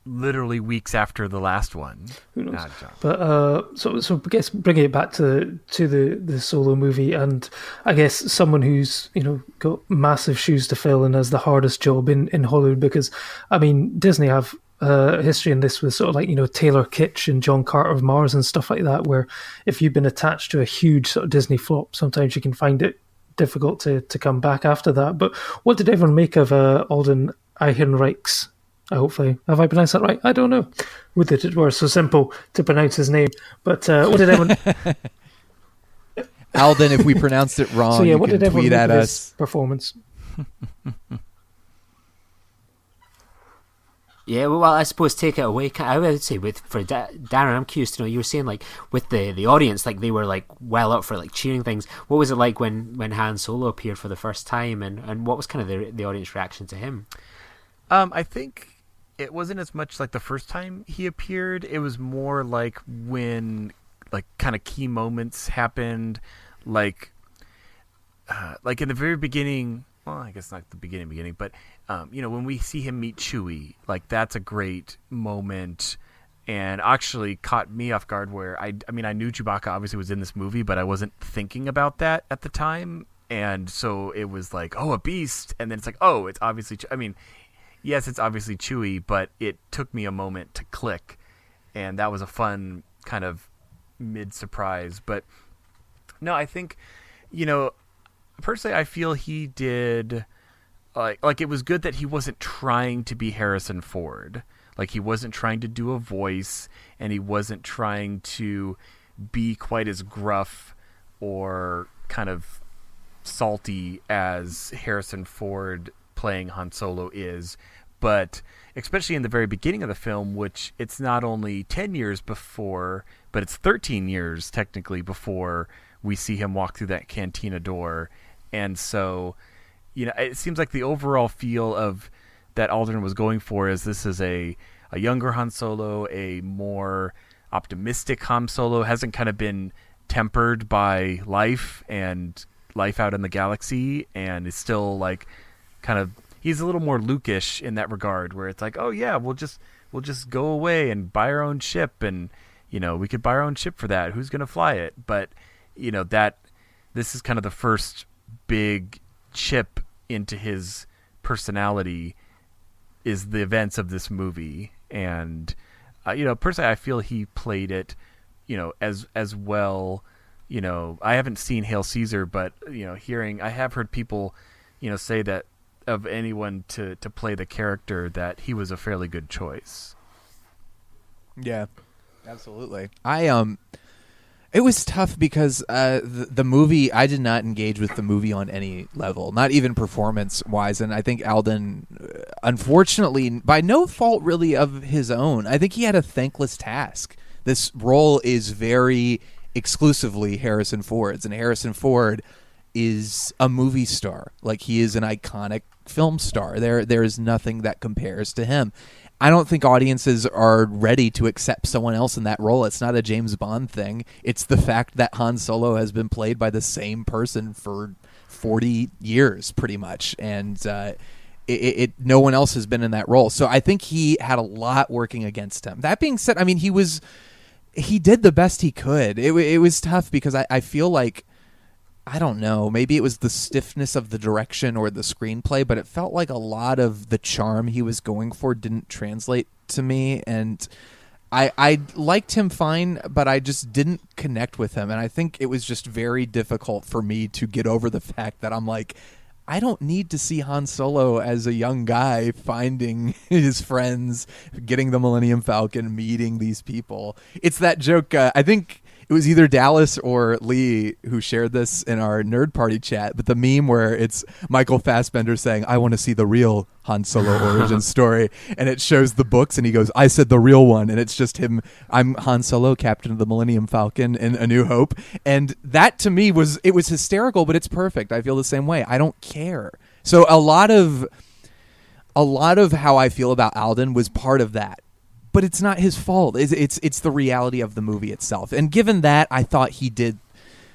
literally weeks after the last one? Who knows? But so I guess bringing it back to the Solo movie, and I guess someone who's got massive shoes to fill and has the hardest job in Hollywood, because I mean, Disney have history in this with sort of like Taylor Kitsch and John Carter of Mars and stuff like that, where if you've been attached to a huge sort of Disney flop, sometimes you can find it difficult to come back after that. But what did everyone make of Alden Ehrenreich's? Hopefully, have I pronounced that right? I don't know. Would that it were so simple to pronounce his name. But what did everyone... Alden, if we pronounced it wrong, so yeah, you what can did tweet everyone at make of us. his performance? Yeah, well, I suppose take it away. I would say for Darren, I'm curious to know. You were saying, like, with the audience, like, they were like well up for, like, cheering things. What was it like when Han Solo appeared for the first time, and what was kind of the audience reaction to him? I think it wasn't as much like the first time he appeared. It was more like when, like, kind of key moments happened, like in the very beginning. Well, I guess not the beginning, but when we see him meet Chewie, like, that's a great moment, and actually caught me off guard. Where I knew Chewbacca obviously was in this movie, but I wasn't thinking about that at the time, and so it was like, oh, a beast, and then it's like, oh, it's obviously. Yes, it's obviously Chewie, but it took me a moment to click, and that was a fun kind of mid-surprise. But no, I think, personally, I feel he did, like it was good that he wasn't trying to be Harrison Ford. Like, he wasn't trying to do a voice, and he wasn't trying to be quite as gruff or kind of salty as Harrison Ford playing Han Solo is. But especially in the very beginning of the film, which it's not only 10 years before, but it's 13 years technically before we see him walk through that cantina door. And so, it seems like the overall feel of that Alden was going for is this is a younger Han Solo, a more optimistic Han Solo, hasn't kind of been tempered by life and life out in the galaxy, and is still like kind of, he's a little more Luke-ish in that regard, where it's like, oh yeah, we'll just go away and buy our own ship, and we could buy our own ship for that. Who's going to fly it? But, that this is kind of the first big chip into his personality is the events of this movie. And, personally, I feel he played it, as well. I haven't seen Hail Caesar, but, I have heard people, say that of anyone to play the character, that he was a fairly good choice. Yeah, absolutely. It was tough because the movie, I did not engage with the movie on any level, not even performance-wise, and I think Alden, unfortunately, by no fault really of his own, I think he had a thankless task. This role is very exclusively Harrison Ford's, and Harrison Ford is a movie star. Like, he is an iconic film star. There is nothing that compares to him. I don't think audiences are ready to accept someone else in that role. It's not a James Bond thing. It's the fact that Han Solo has been played by the same person for 40 years, pretty much, and no one else has been in that role. So I think he had a lot working against him. That being said, I mean, he did the best he could. It was tough because I feel like, I don't know, maybe it was the stiffness of the direction or the screenplay, but it felt like a lot of the charm he was going for didn't translate to me, and I liked him fine, but I just didn't connect with him, and I think it was just very difficult for me to get over the fact that I'm like, I don't need to see Han Solo as a young guy finding his friends, getting the Millennium Falcon, meeting these people. It's that joke, I think it was either Dallas or Lee who shared this in our Nerd Party chat, but the meme where it's Michael Fassbender saying, I want to see the real Han Solo origin story, and it shows the books, and he goes, I said the real one, and it's just him, I'm Han Solo, captain of the Millennium Falcon in A New Hope, and that to me was hysterical, but it's perfect. I feel the same way. I don't care. So a lot of how I feel about Alden was part of that. But it's not his fault. It's the reality of the movie itself. And given that, I thought he did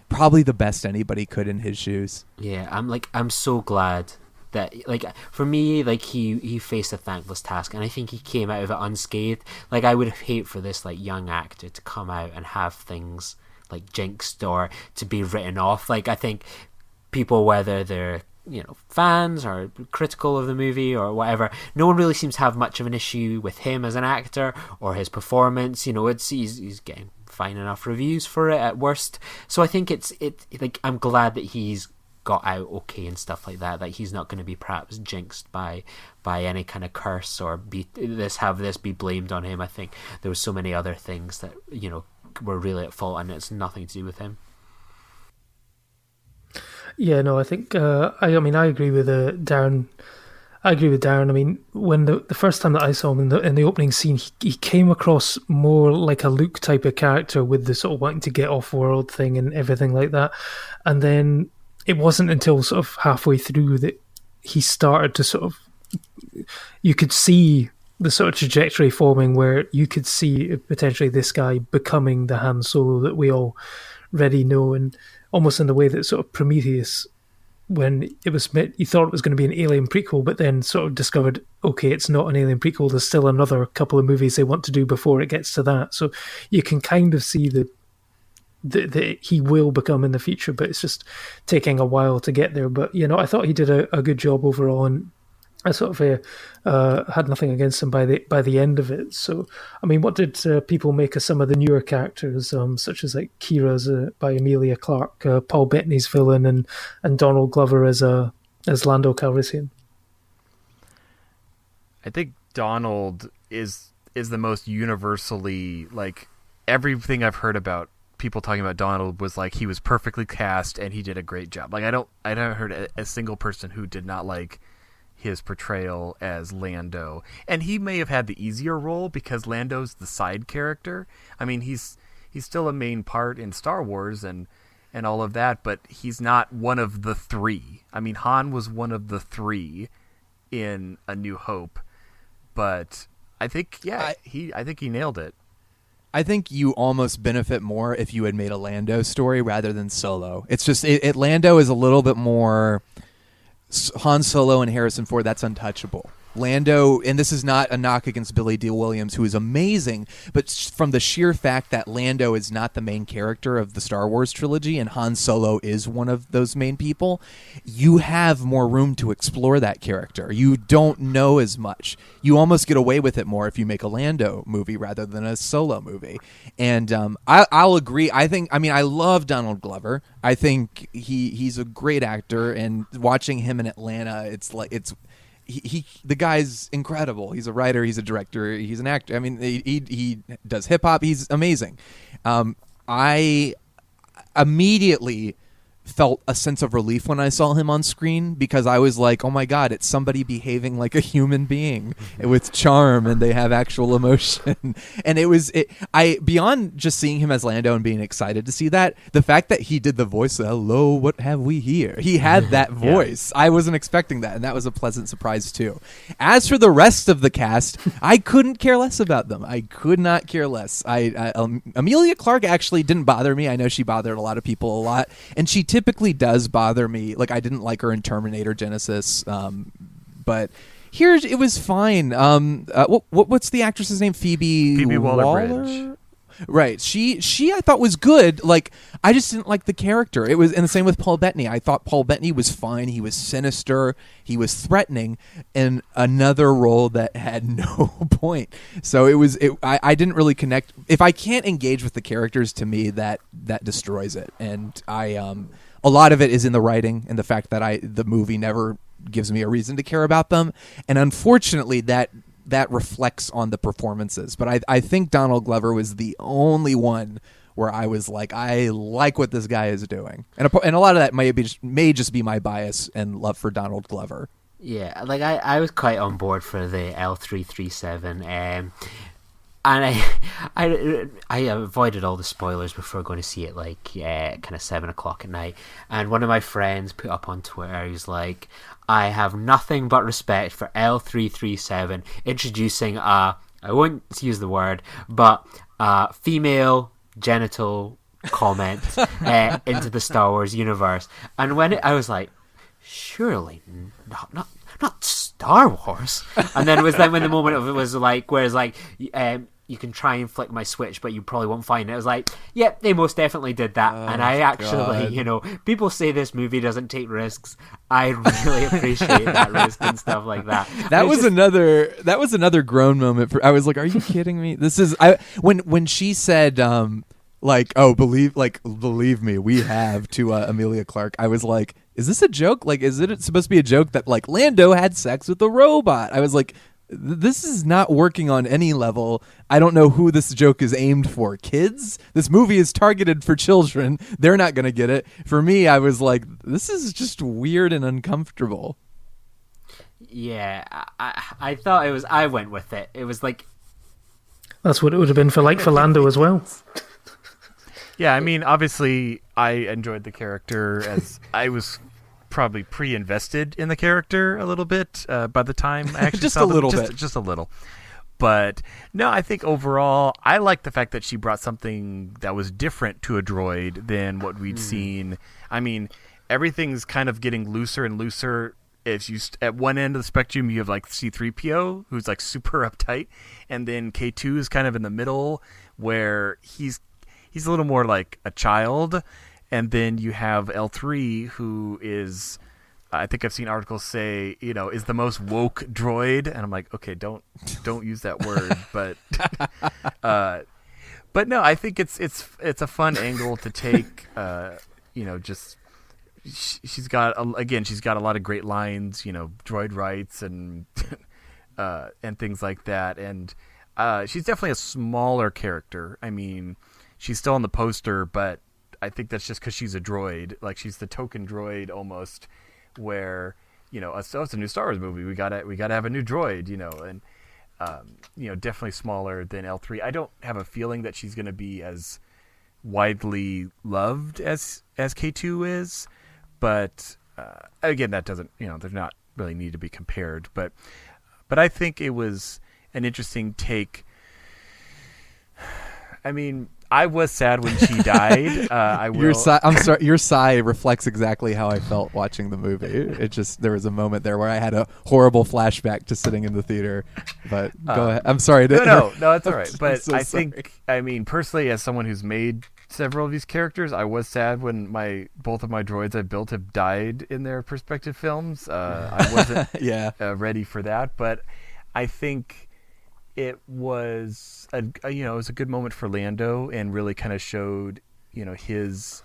probably the best anybody could in his shoes. Yeah, I'm so glad that, for me, he faced a thankless task, and I think he came out of it unscathed. I would hate for this young actor to come out and have things jinxed or to be written off. I think people, whether they're fans or critical of the movie or whatever, no one really seems to have much of an issue with him as an actor or his performance. He's getting fine enough reviews for it at worst. So I think I'm glad that he's got out okay and stuff like that. He's not going to be perhaps jinxed by any kind of curse or have this be blamed on him. I think there was so many other things that were really at fault, and it's nothing to do with him. Yeah, no, I think I agree with Darren. I agree with Darren. I mean, when the first time that I saw him in the opening scene, he came across more like a Luke type of character with the sort of wanting to get off world thing and everything like that. And then it wasn't until sort of halfway through that he started to sort of, you could see the sort of trajectory forming where you could see potentially this guy becoming the Han Solo that we already know, and almost in the way that sort of Prometheus, when it was you thought it was going to be an Alien prequel, but then sort of discovered, okay, it's not an Alien prequel. There's still another couple of movies they want to do before it gets to that. So you can kind of see that he will become in the future, but it's just taking a while to get there. But I thought he did a good job overall, and I sort of had nothing against him by the end of it. So, I mean, what did people make of some of the newer characters, such as Kira's by Emilia Clarke, Paul Bettany's villain, and Donald Glover as Lando Calrissian? I think Donald is the most universally, everything I've heard about people talking about Donald was he was perfectly cast and he did a great job. I haven't heard a single person who did not like his portrayal as Lando, and he may have had the easier role because Lando's the side character. I mean, he's still a main part in Star Wars and all of that, but he's not one of the three. I mean, Han was one of the three in A New Hope, but I think I think he nailed it. I think you almost benefit more if you had made a Lando story rather than Solo. It's just Lando is a little bit more Han Solo and Harrison Ford, that's untouchable. Lando, and this is not a knock against Billy D. Williams, who is amazing, but from the sheer fact that Lando is not the main character of the Star Wars trilogy and Han Solo is one of those main people, you have more room to explore that character. You don't know as much. You almost get away with it more if you make a Lando movie rather than a Solo movie. And I'll agree. I love Donald Glover. I think he's a great actor, and watching him in Atlanta, the guy's incredible. He's a writer, he's a director, he's an actor. I mean, he does hip hop. He's amazing. I immediately felt a sense of relief when I saw him on screen, because I was like, oh my God, it's somebody behaving like a human being with charm, and they have actual emotion. And beyond just seeing him as Lando and being excited to see that, the fact that he did the voice, hello, what have we here? He had that voice. I wasn't expecting that, and that was a pleasant surprise too. As for the rest of the cast, I couldn't care less about them. I could not care less. Emilia Clarke actually didn't bother me. I know she bothered a lot of people a lot, and she typically does bother me. Like, I didn't like her in Terminator Genesis, but here it was fine. What's the actress's name? Phoebe Waller-Bridge. Right. She I thought was good. Like, I just didn't like the character. It was, and the same with Paul Bettany. I thought Paul Bettany was fine. He was sinister. He was threatening in another role that had no point. So I didn't really connect. If I can't engage with the characters, to me, that destroys it. And a lot of it is in the writing and the fact that the movie never gives me a reason to care about them. And unfortunately, that reflects on the performances. But I think Donald Glover was the only one where I was like, I like what this guy is doing. And a lot of that may just be my bias and love for Donald Glover. Yeah, like I was quite on board for the L337, and I avoided all the spoilers before going to see it, like kind of 7:00 at night. And one of my friends put up on Twitter, he was like, I have nothing but respect for L337 introducing I won't use the word, but female genital comment into the Star Wars universe. And I was like, surely not Star Wars. And then it was then when the moment of it was like, whereas like you can try and flick my switch, but you probably won't find it. I was like, yep, they most definitely did that. And I actually, people say this movie doesn't take risks. I really appreciate that risk and stuff like that. That was another grown moment. I was like, are you kidding me? This is when she said, believe me, we have, to Emilia Clarke. I was like, is this a joke? Like, is it supposed to be a joke that like Lando had sex with a robot? I was like, this is not working on any level. I don't know who this joke is aimed for. Kids? This movie is targeted for children. They're not going to get it. For me, I was like, this is just weird and uncomfortable. Yeah, I thought it was. I went with it. It was like, that's what it would have been for Lando as well. Yeah, I mean, obviously, I enjoyed the character, as I was probably pre-invested in the character a little bit by the time I actually saw them. Just a little. But no, I think overall, I like the fact that she brought something that was different to a droid than what we'd seen. I mean, everything's kind of getting looser and looser. If you at one end of the spectrum, you have like C-3PO, who's like super uptight, and then K2 is kind of in the middle, where he's a little more like a child. And then you have L3, who is, I think I've seen articles say, is the most woke droid. And I'm like, okay, don't use that word. But no, I think it's a fun angle to take. Just she's got a lot of great lines. Droid rights and things like that. And she's definitely a smaller character. I mean, she's still on the poster, but I think that's just because she's a droid. Like, she's the token droid almost, where it's a new Star Wars movie. We gotta have a new droid, and definitely smaller than L3. I don't have a feeling that she's gonna be as widely loved as K2 is, but again, that doesn't they're not really need to be compared. But I think it was an interesting take. I mean, I was sad when she died. I'm sorry. Your sigh reflects exactly how I felt watching the movie. It just there was a moment there where I had a horrible flashback to sitting in the theater. But go ahead. I'm sorry. No, it's all right. But so I sorry. think, personally, as someone who's made several of these characters, I was sad when both of my droids I built have died in their respective films. I wasn't ready for that, but I think it was it was a good moment for Lando, and really kind of showed his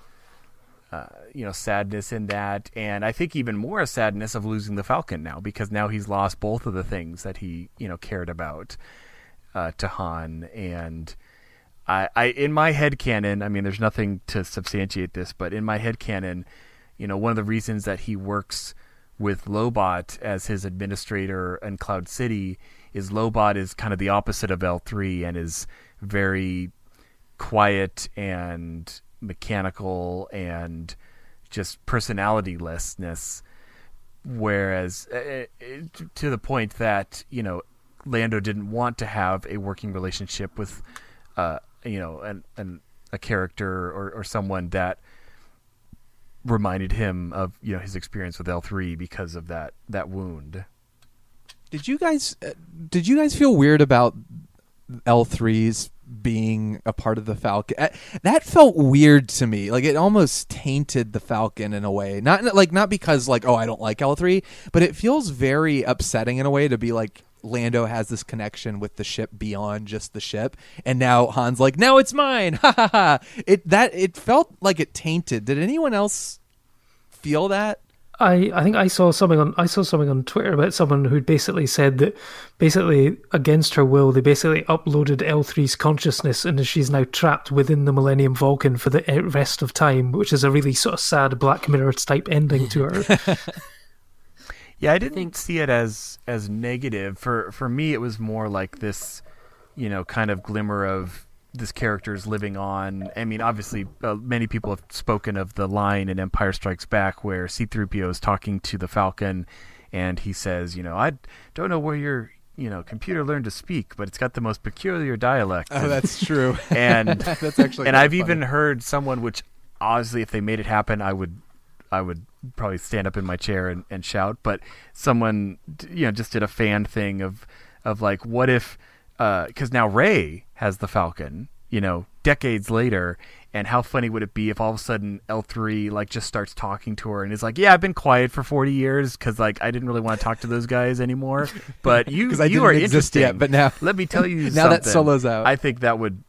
sadness in that, and I think even more a sadness of losing the Falcon now, because now he's lost both of the things that he cared about to Han. And I in my headcanon, there's nothing to substantiate this, but in my headcanon, one of the reasons that he works with Lobot as his administrator in Cloud City is Lobot is kind of the opposite of L3 and is very quiet and mechanical and just personality-lessness, whereas to the point that Lando didn't want to have a working relationship with a character or someone that reminded him of his experience with L3 because of that wound. Did you guys feel weird about L3's being a part of the Falcon? That felt weird to me. Like, it almost tainted the Falcon in a way. Not because I don't like L3, but it feels very upsetting in a way to be like, Lando has this connection with the ship beyond just the ship, and now Han's like, now it's mine. Ha ha ha. It felt like it tainted. Did anyone else feel that? I think I saw something on Twitter about someone who basically said that against her will they basically uploaded L3's consciousness, and she's now trapped within the Millennium Falcon for the rest of time, which is a really sort of sad Black Mirror type ending to her. Yeah, I didn't see it as negative. For me, it was more like this, kind of glimmer of this character's living on. Obviously, many people have spoken of the line in Empire Strikes Back where C-3PO is talking to the Falcon, and he says, I don't know where your computer learned to speak, but it's got the most peculiar dialect. Oh, that's true. And that's actually. And I've funny. even heard someone, which honestly, if they made it happen, I would probably stand up in my chair and shout. But someone, just did a fan thing of like, what if, because now Rey has the Falcon, decades later, and how funny would it be if all of a sudden L3 just starts talking to her and is like, yeah, I've been quiet for 40 years because I didn't really want to talk to those guys anymore, but you are interesting. Yet, but now let me tell you now something. that Solo's out, I think that would.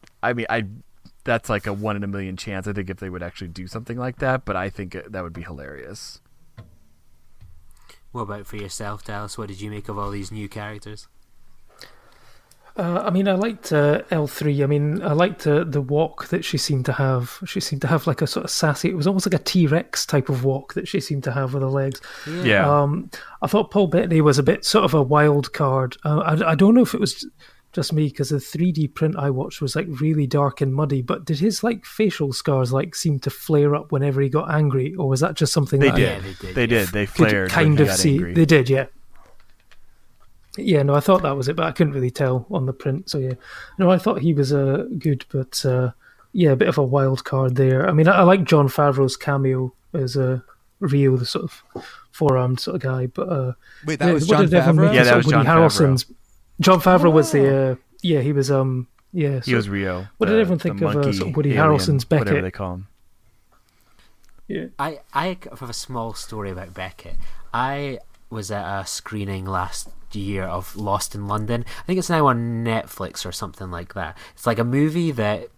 That's like a 1 in a million chance. I think if they would actually do something like that, but I think that would be hilarious. What about for yourself, Dallas? What did you make of all these new characters? I liked L3. I liked the walk that she seemed to have. She seemed to have like a sort of sassy. It was almost like a T-Rex type of walk that she seemed to have with her legs. Yeah. I thought Paul Bettany was a bit sort of a wild card. I don't know if it was just me, because the 3D print I watched was really dark and muddy, but did his facial scars seem to flare up whenever he got angry, or was that just something they that did? They did. They flared. Kind of see. Angry. They did, yeah. Yeah, no, I thought that was it, but I couldn't really tell on the print. So yeah, no, I thought he was good, but a bit of a wild card there. I like Jon Favreau's cameo as Rio, the sort of four-armed sort of guy. But wait, that was Jon Favreau. Yeah, that was Jon Favreau. Jon Favreau was the he was he was Rio. What did everyone think of sort of Woody alien, Harrelson's Beckett? Whatever they call him. Yeah, I have a small story about Beckett. I was at a screening last year of Lost in London. I think it's now on Netflix or something like that. It's like a movie that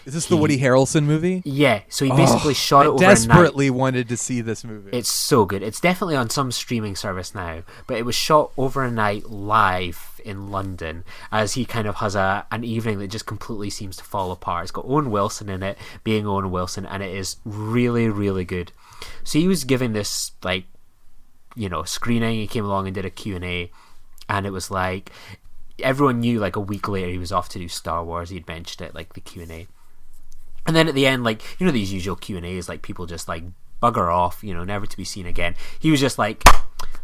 is this the Woody Harrelson movie? Yeah, so he basically shot it over desperately a night. Wanted to see this movie. It's so good. It's definitely on some streaming service now, but it was shot over a night live in London as he kind of has an evening that just completely seems to fall apart. It's got Owen Wilson in it, being Owen Wilson, and it is really, really good. So he was giving this screening. He came along and did a Q&A, and it was like everyone knew a week later he was off to do Star Wars. He'd mentioned it, the Q&A. And then at the end, these usual Q&As, people just bugger off, never to be seen again. He was just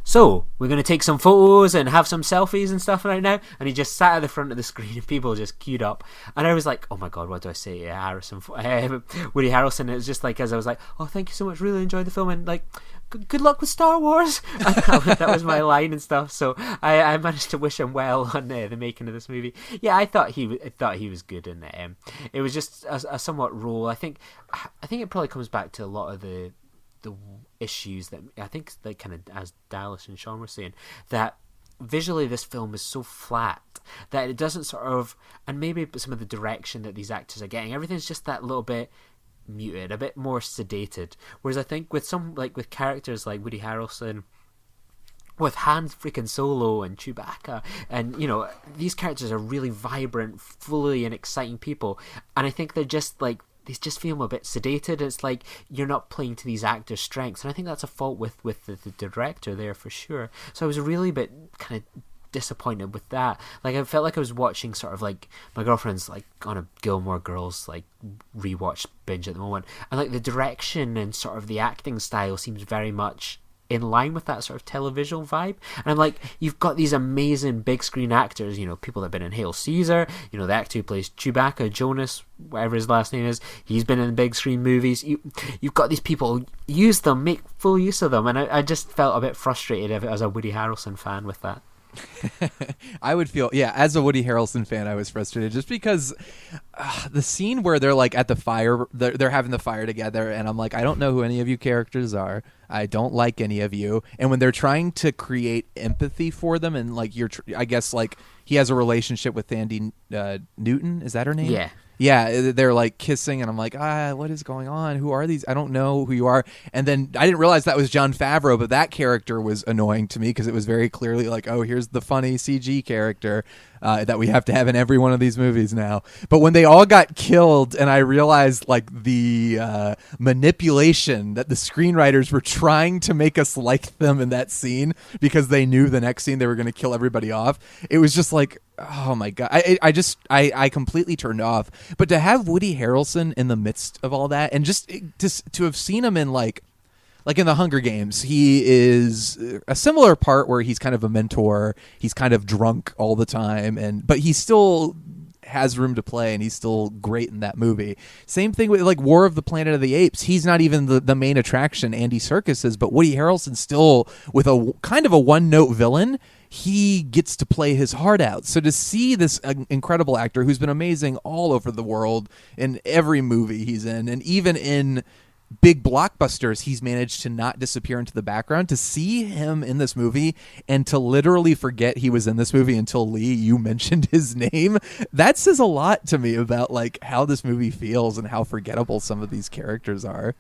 so we're going to take some photos and have some selfies and stuff right now. And he just sat at the front of the screen and people just queued up. And I was like, oh my God, what do I say? Woody Harrelson. It was just like, as I was like, oh, thank you so much. Really enjoyed the film. And like, good luck with Star Wars. That was my line and stuff. So I managed to wish him well on the making of this movie. Yeah, I thought he was good in it. It was just a somewhat role. I think it probably comes back to a lot of the issues that I think, like, kind of as Dallas and Shawn were saying, that visually this film is so flat that it doesn't sort of, and maybe some of the direction that these actors are getting, everything's just that little bit muted, a bit more sedated. Whereas I think with some, like with characters like Woody Harrelson, with Han freaking Solo and Chewbacca, and you know, these characters are really vibrant, fully and exciting people, and I think they're just like, they just feel a bit sedated. It's like you're not playing to these actors' strengths, and I think that's a fault with the director there for sure. So I was really a bit kind of disappointed with that. Like, I felt like I was watching sort of like, my girlfriend's like on a Gilmore Girls like rewatch binge at the moment, and like the direction and sort of the acting style seems very much in line with that sort of televisual vibe. And I'm like, you've got these amazing big screen actors, you know, people that have been in Hail Caesar, you know, the actor who plays Chewbacca, Jonas, whatever his last name is, he's been in big screen movies. You've got these people, use them, make full use of them. And I just felt a bit frustrated as a Woody Harrelson fan with that. I would feel, yeah, as a Woody Harrelson fan, I was frustrated just because the scene where they're like at the fire, they're having the fire together, and I'm like, I don't know who any of you characters are. I don't like any of you. And when they're trying to create empathy for them, and like I guess like he has a relationship with Thandie Newton, is that her name? Yeah. Yeah, they're like kissing, and I'm like, what is going on? Who are these? I don't know who you are. And then I didn't realize that was Jon Favreau, but that character was annoying to me because it was very clearly like, oh, here's the funny CG character that we have to have in every one of these movies now. But when they all got killed, and I realized like the manipulation that the screenwriters were trying to make us like them in that scene because they knew the next scene they were going to kill everybody off, it was just like, oh my God. I completely turned off. But to have Woody Harrelson in the midst of all that, and just to have seen him in like in the Hunger Games, he is a similar part where he's kind of a mentor. He's kind of drunk all the time, but he still has room to play, and he's still great in that movie. Same thing with like War of the Planet of the Apes. He's not even the main attraction, Andy Serkis is, but Woody Harrelson still, with a kind of a one-note villain, he gets to play his heart out. So to see this incredible actor who's been amazing all over the world in every movie he's in, and even in big blockbusters, he's managed to not disappear into the background. To see him in this movie and to literally forget he was in this movie until, Lee, you mentioned his name, that says a lot to me about like how this movie feels and how forgettable some of these characters are.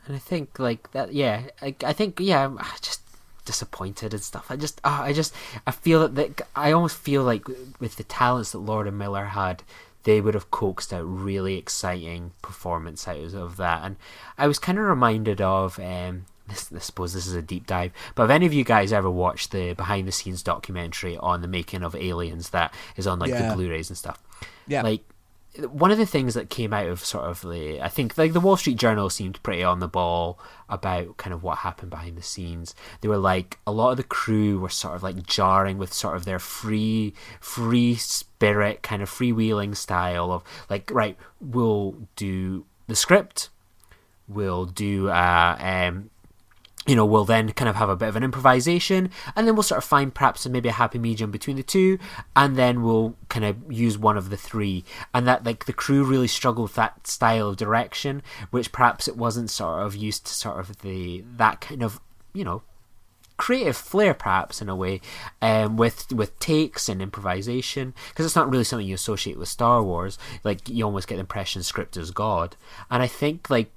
And I think like that, yeah. I think, yeah, I'm just disappointed and stuff. I feel that I almost feel like with the talents that Lord and Miller had, they would have coaxed out really exciting performance out of that. And I was kind of reminded of, I suppose this is a deep dive, but have any of you guys ever watched the behind the scenes documentary on the making of Aliens that is on like the Blu-rays and stuff? Yeah. Like, one of the things that came out of sort of I think like the Wall Street Journal seemed pretty on the ball about kind of what happened behind the scenes. They were like, a lot of the crew were sort of like jarring with sort of their free spirit, kind of freewheeling style of like, right, we'll do the script, we'll do we'll then kind of have a bit of an improvisation, and then we'll sort of find perhaps maybe a happy medium between the two, and then we'll kind of use one of the three. And that, like, the crew really struggled with that style of direction, which perhaps it wasn't sort of used to sort of that kind of, creative flair, perhaps, in a way, with takes and improvisation, because it's not really something you associate with Star Wars. Like, you almost get the impression script is God. And I think, like,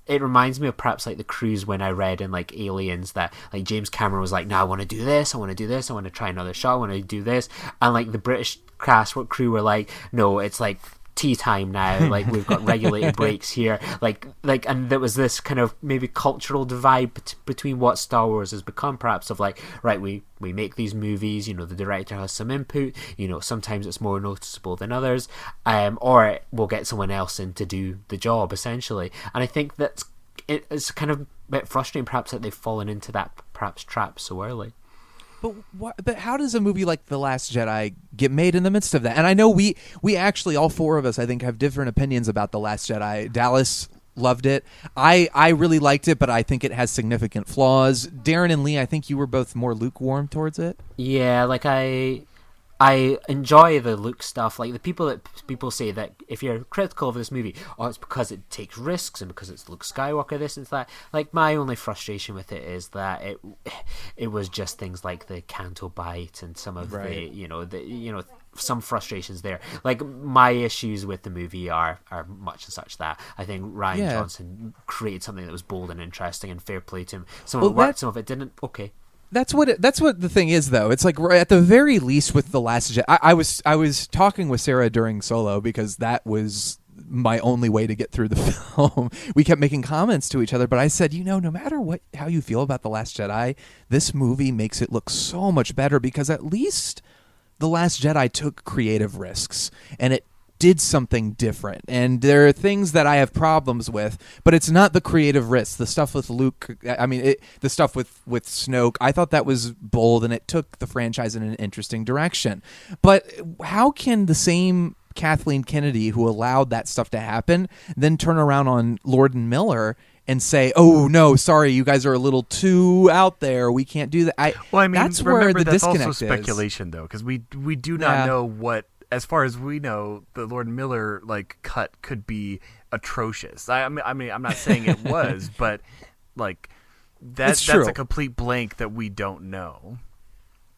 it reminds me of perhaps like the crews when I read in like Aliens that like James Cameron was like, no, I want to do this, I want to do this, I want to try another shot, I want to do this, and like the British cast crew were like, no, it's like tea time now, like we've got regulated breaks here, like and there was this kind of maybe cultural divide between what Star Wars has become, perhaps, of like, right, we make these movies, the director has some input, sometimes it's more noticeable than others, or we'll get someone else in to do the job, essentially. And I think it's kind of bit frustrating, perhaps, that they've fallen into that perhaps trap so early. But how does a movie like The Last Jedi get made in the midst of that? And I know we actually, all four of us, I think, have different opinions about The Last Jedi. Dallas loved it. I really liked it, but I think it has significant flaws. Darren and Lee, I think you were both more lukewarm towards it. Yeah, like I enjoy the Luke stuff. Like the people say that if you're critical of this movie, it's because it takes risks and because it's Luke Skywalker, this and that. Like my only frustration with it is that it was just things like the Canto bite and some of the some frustrations there. Like my issues with the movie are much and such that I think Ryan Johnson created something that was bold and interesting, and fair play to him. Some of it worked, some of it didn't. Okay. That's what the thing is, though. It's like at the very least with The Last Jedi. I was talking with Sarah during Solo because that was my only way to get through the film. We kept making comments to each other, but I said, no matter how you feel about The Last Jedi, this movie makes it look so much better because at least The Last Jedi took creative risks and it did something different. And there are things that I have problems with, but it's not the creative risks. The stuff with Luke, the stuff with Snoke, I thought that was bold and it took the franchise in an interesting direction. But how can the same Kathleen Kennedy who allowed that stuff to happen then turn around on Lord and Miller and say, "Oh no, sorry, you guys are a little too out there. We can't do that." That's where the disconnect also speculation, though, because we do not know what. As far as we know, the Lord Miller cut could be atrocious. I mean, I'm not saying it was, but that's a complete blank that we don't know.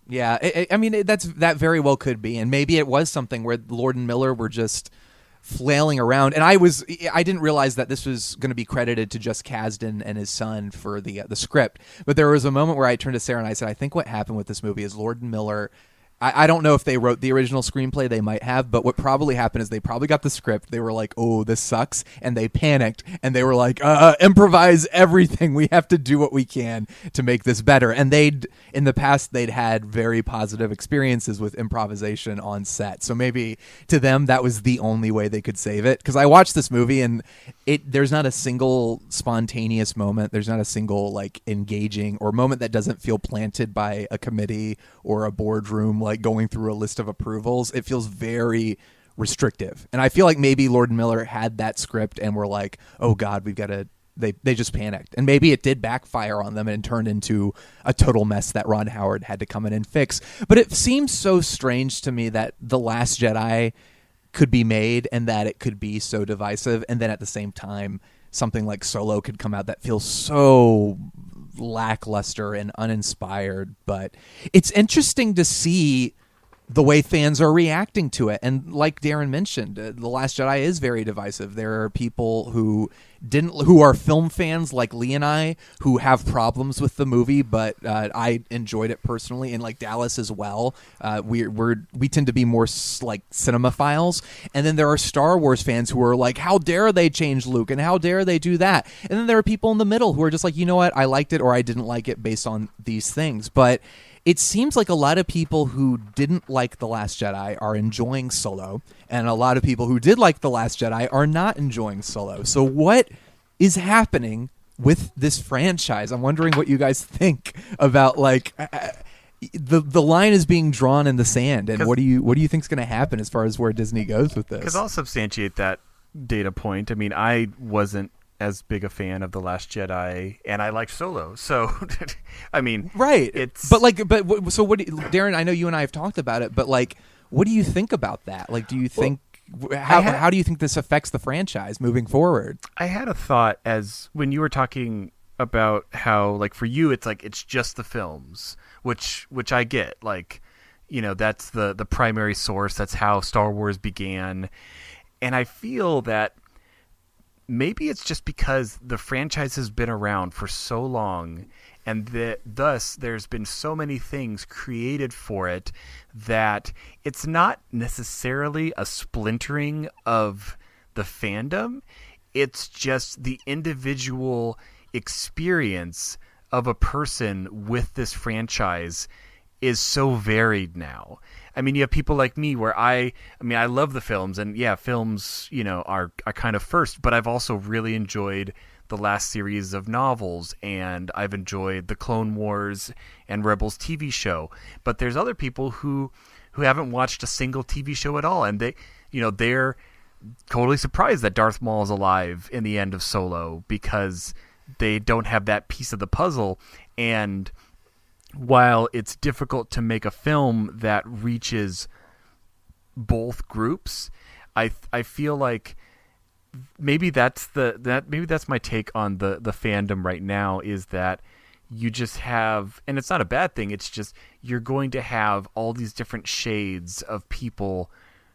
Yeah, that very well could be, and maybe it was something where Lord and Miller were just flailing around, and I didn't realize that this was going to be credited to just Kasdan and his son for the script. But there was a moment where I turned to Sarah and I said, "I think what happened with this movie is Lord and Miller." I don't know if they wrote the original screenplay, they might have, but what probably happened is they probably got the script, they were like, "Oh, this sucks," and they panicked, and they were like, improvise everything, we have to do what we can to make this better. And in the past, they'd had very positive experiences with improvisation on set, so maybe to them, that was the only way they could save it, because I watched this movie, and there's not a single spontaneous moment, there's not a single, engaging, or moment that doesn't feel planted by a committee or a boardroom, going through a list of approvals. It feels very restrictive. And I feel like maybe Lord and Miller had that script and were like, "Oh God, we've got to," they just panicked. And maybe it did backfire on them and turned into a total mess that Ron Howard had to come in and fix. But it seems so strange to me that The Last Jedi could be made and that it could be so divisive. And then at the same time, something like Solo could come out that feels so lackluster and uninspired. But it's interesting to see the way fans are reacting to it, and like Darren mentioned, The Last Jedi is very divisive. There are people who are film fans like Lee and I who have problems with the movie, but I enjoyed it personally, and like Dallas as well. We tend to be more like cinemaphiles, and then there are Star Wars fans who are like, "How dare they change Luke, and how dare they do that?" And then there are people in the middle who are just like, "You know what? I liked it or I didn't like it based on these things." But it seems like a lot of people who didn't like The Last Jedi are enjoying Solo, and a lot of people who did like The Last Jedi are not enjoying Solo. So what is happening with this franchise? I'm wondering what you guys think about, like, the line is being drawn in the sand, and what do you think is going to happen as far as where Disney goes with this? Because I'll substantiate that data point. I mean, I wasn't as big a fan of The Last Jedi, and I liked Solo. So, I mean, right. It's so what, Darren? I know you and I have talked about it, but like, what do you think about that? Like, do you think how do you think this affects the franchise moving forward? I had a thought as when you were talking about how, like, for you, it's like it's just the films, which I get. Like, you know, that's the primary source. That's how Star Wars began, and I feel that maybe it's just because the franchise has been around for so long, and thus there's been so many things created for it that it's not necessarily a splintering of the fandom. It's just the individual experience of a person with this franchise is so varied now. I mean, you have people like me where I love the films, and yeah, films, are kind of first, but I've also really enjoyed the last series of novels, and I've enjoyed the Clone Wars and Rebels TV show. But there's other people who haven't watched a single TV show at all, and they're totally surprised that Darth Maul is alive in the end of Solo because they don't have that piece of the puzzle. And while it's difficult to make a film that reaches both groups, I feel like maybe that's my take on the fandom right now, is that you just have, and it's not a bad thing, it's just you're going to have all these different shades of people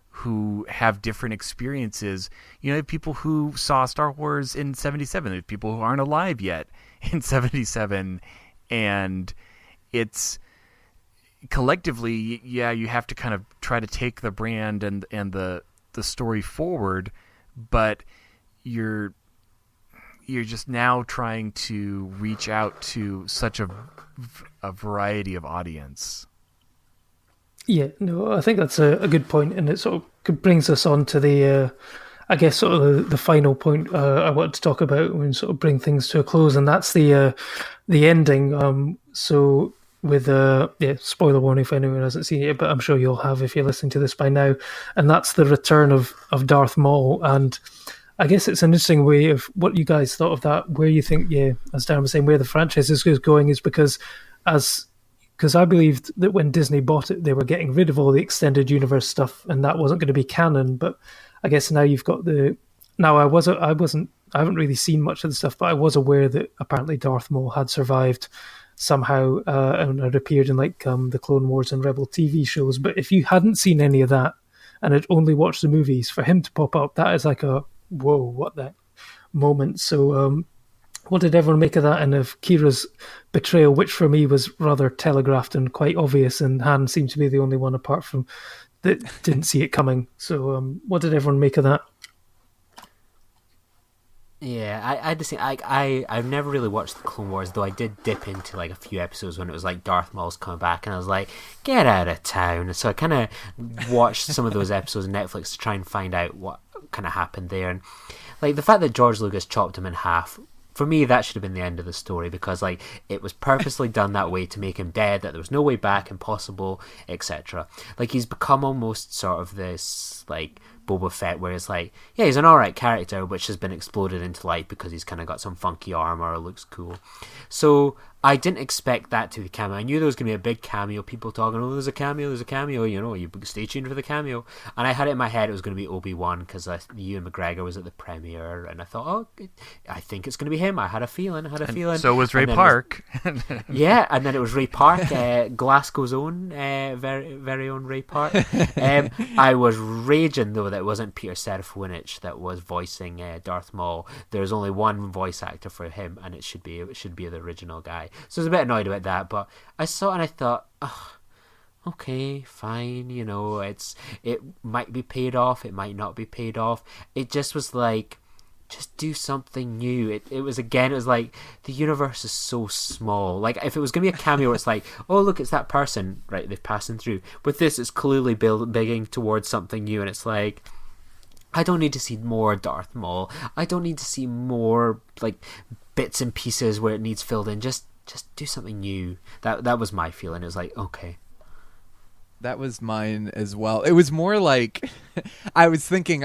who have different experiences. You have people who saw Star Wars in 77. There's people who aren't alive yet in 77. And it's collectively, yeah, you have to kind of try to take the brand and the story forward, but you're just now trying to reach out to such a variety of audience. Yeah, no, I think that's a good point, and it sort of brings us on to the, I guess, sort of the final point I wanted to talk about and sort of bring things to a close, and that's the ending. So with spoiler warning if anyone hasn't seen it, but I'm sure you'll have if you're listening to this by now, and that's the return of Darth Maul. And I guess it's an interesting way of what you guys thought of that, where you think, as Darren was saying, where the franchise is going, is because I believed that when Disney bought it, they were getting rid of all the extended universe stuff, and that wasn't going to be canon. But I guess now you've got I haven't really seen much of the stuff, but I was aware that apparently Darth Maul had survived somehow and had appeared in the Clone Wars and Rebel TV shows. But if you hadn't seen any of that and had only watched the movies, for him to pop up, that is like a whoa, what that moment. So what did everyone make of that, and of Kira's betrayal, which for me was rather telegraphed and quite obvious, and Han seemed to be the only one apart from that didn't see it coming. So what did everyone make of that? Yeah, I just think I've never really watched the Clone Wars, though I did dip into a few episodes when it was like Darth Maul's coming back, and I was like, get out of town. So I kind of watched some of those episodes on Netflix to try and find out what kind of happened there. And the fact that George Lucas chopped him in half, for me, that should have been the end of the story, because it was purposely done that way to make him dead, that there was no way back, impossible, etc. He's become almost sort of this Boba Fett, where it's he's an alright character which has been exploded into life because he's kind of got some funky armor or looks cool. So I didn't expect that to be cameo. I knew there was going to be a big cameo, people talking, oh, there's a cameo, you stay tuned for the cameo. And I had it in my head it was going to be Obi-Wan, because Ewan McGregor was at the premiere, and I thought, oh, I think it's going to be him. I had a feeling. So was Ray Park. Yeah, and then it was Ray Park, Glasgow's own, very, very own Ray Park. I was raging, though, that it wasn't Peter Serafinowicz that was voicing Darth Maul. There's only one voice actor for him, and it should be the original guy. So I was a bit annoyed about that, but I saw it and I thought, okay, fine, it might be paid off, it might not be paid off. It just was just do something new. It was the universe is so small. If it was going to be a cameo, it's oh, look, it's that person, right, they're passing through. With this, it's clearly bigging towards something new, and it's I don't need to see more Darth Maul. I don't need to see more, bits and pieces where it needs filled in. Just do something new. That was my feeling. It was okay. That was mine as well. It was more I was thinking.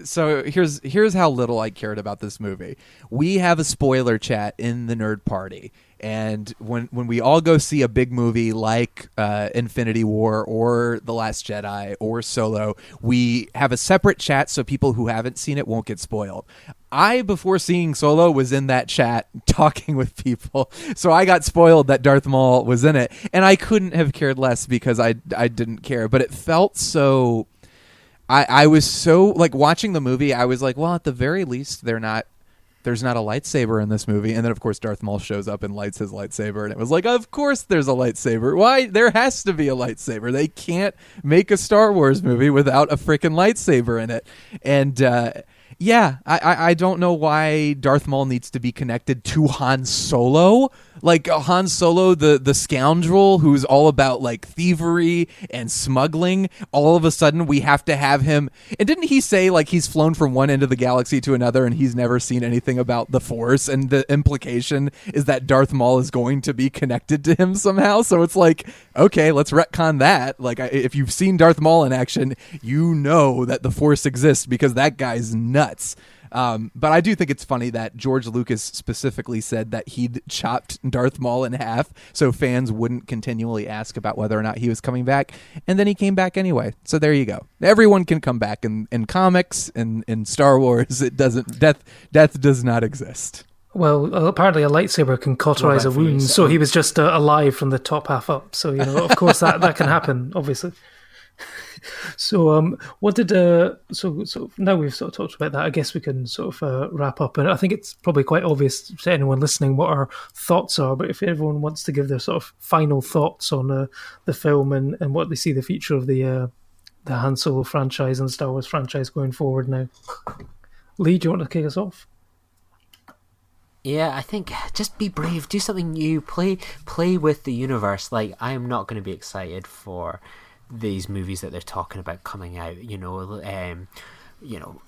So here's how little I cared about this movie. We have a spoiler chat in the Nerd Party, and when we all go see a big movie like Infinity War or The Last Jedi or Solo, we have a separate chat so people who haven't seen it won't get spoiled. I, before seeing Solo, was in that chat talking with people, so I got spoiled that Darth Maul was in it, and I couldn't have cared less because I didn't care, but it felt so... I was so, watching the movie, I was well, at the very least, there's not a lightsaber in this movie, and then, of course, Darth Maul shows up and lights his lightsaber, and it was of course there's a lightsaber. Why? There has to be a lightsaber. They can't make a Star Wars movie without a freaking lightsaber in it, and... Yeah, I don't know why Darth Maul needs to be connected to Han Solo. Like Han Solo, the scoundrel who's all about like thievery and smuggling. All of a sudden, we have to have him. And didn't he say like he's flown from one end of the galaxy to another and he's never seen anything about the Force? And the implication is that Darth Maul is going to be connected to him somehow. So it's like, okay, let's retcon that. Like if you've seen Darth Maul in action, you know that the Force exists because that guy's nuts. But I do think it's funny that George Lucas specifically said that he'd chopped Darth Maul in half so fans wouldn't continually ask about whether or not he was coming back. And then he came back anyway. So there you go. Everyone can come back in comics and in Star Wars. It doesn't. Death does not exist. Well, apparently a lightsaber can cauterize a wound, so he was just alive from the top half up. So, of course that can happen, obviously. So, what did so now we've sort of talked about that. I guess we can sort of wrap up, and I think it's probably quite obvious to anyone listening what our thoughts are. But if everyone wants to give their sort of final thoughts on the film and what they see the future of the Han Solo franchise and the Star Wars franchise going forward now, Lee, do you want to kick us off? Yeah, I think just be brave, do something new, play with the universe. Like, I am not going to be excited for these movies that they're talking about coming out, I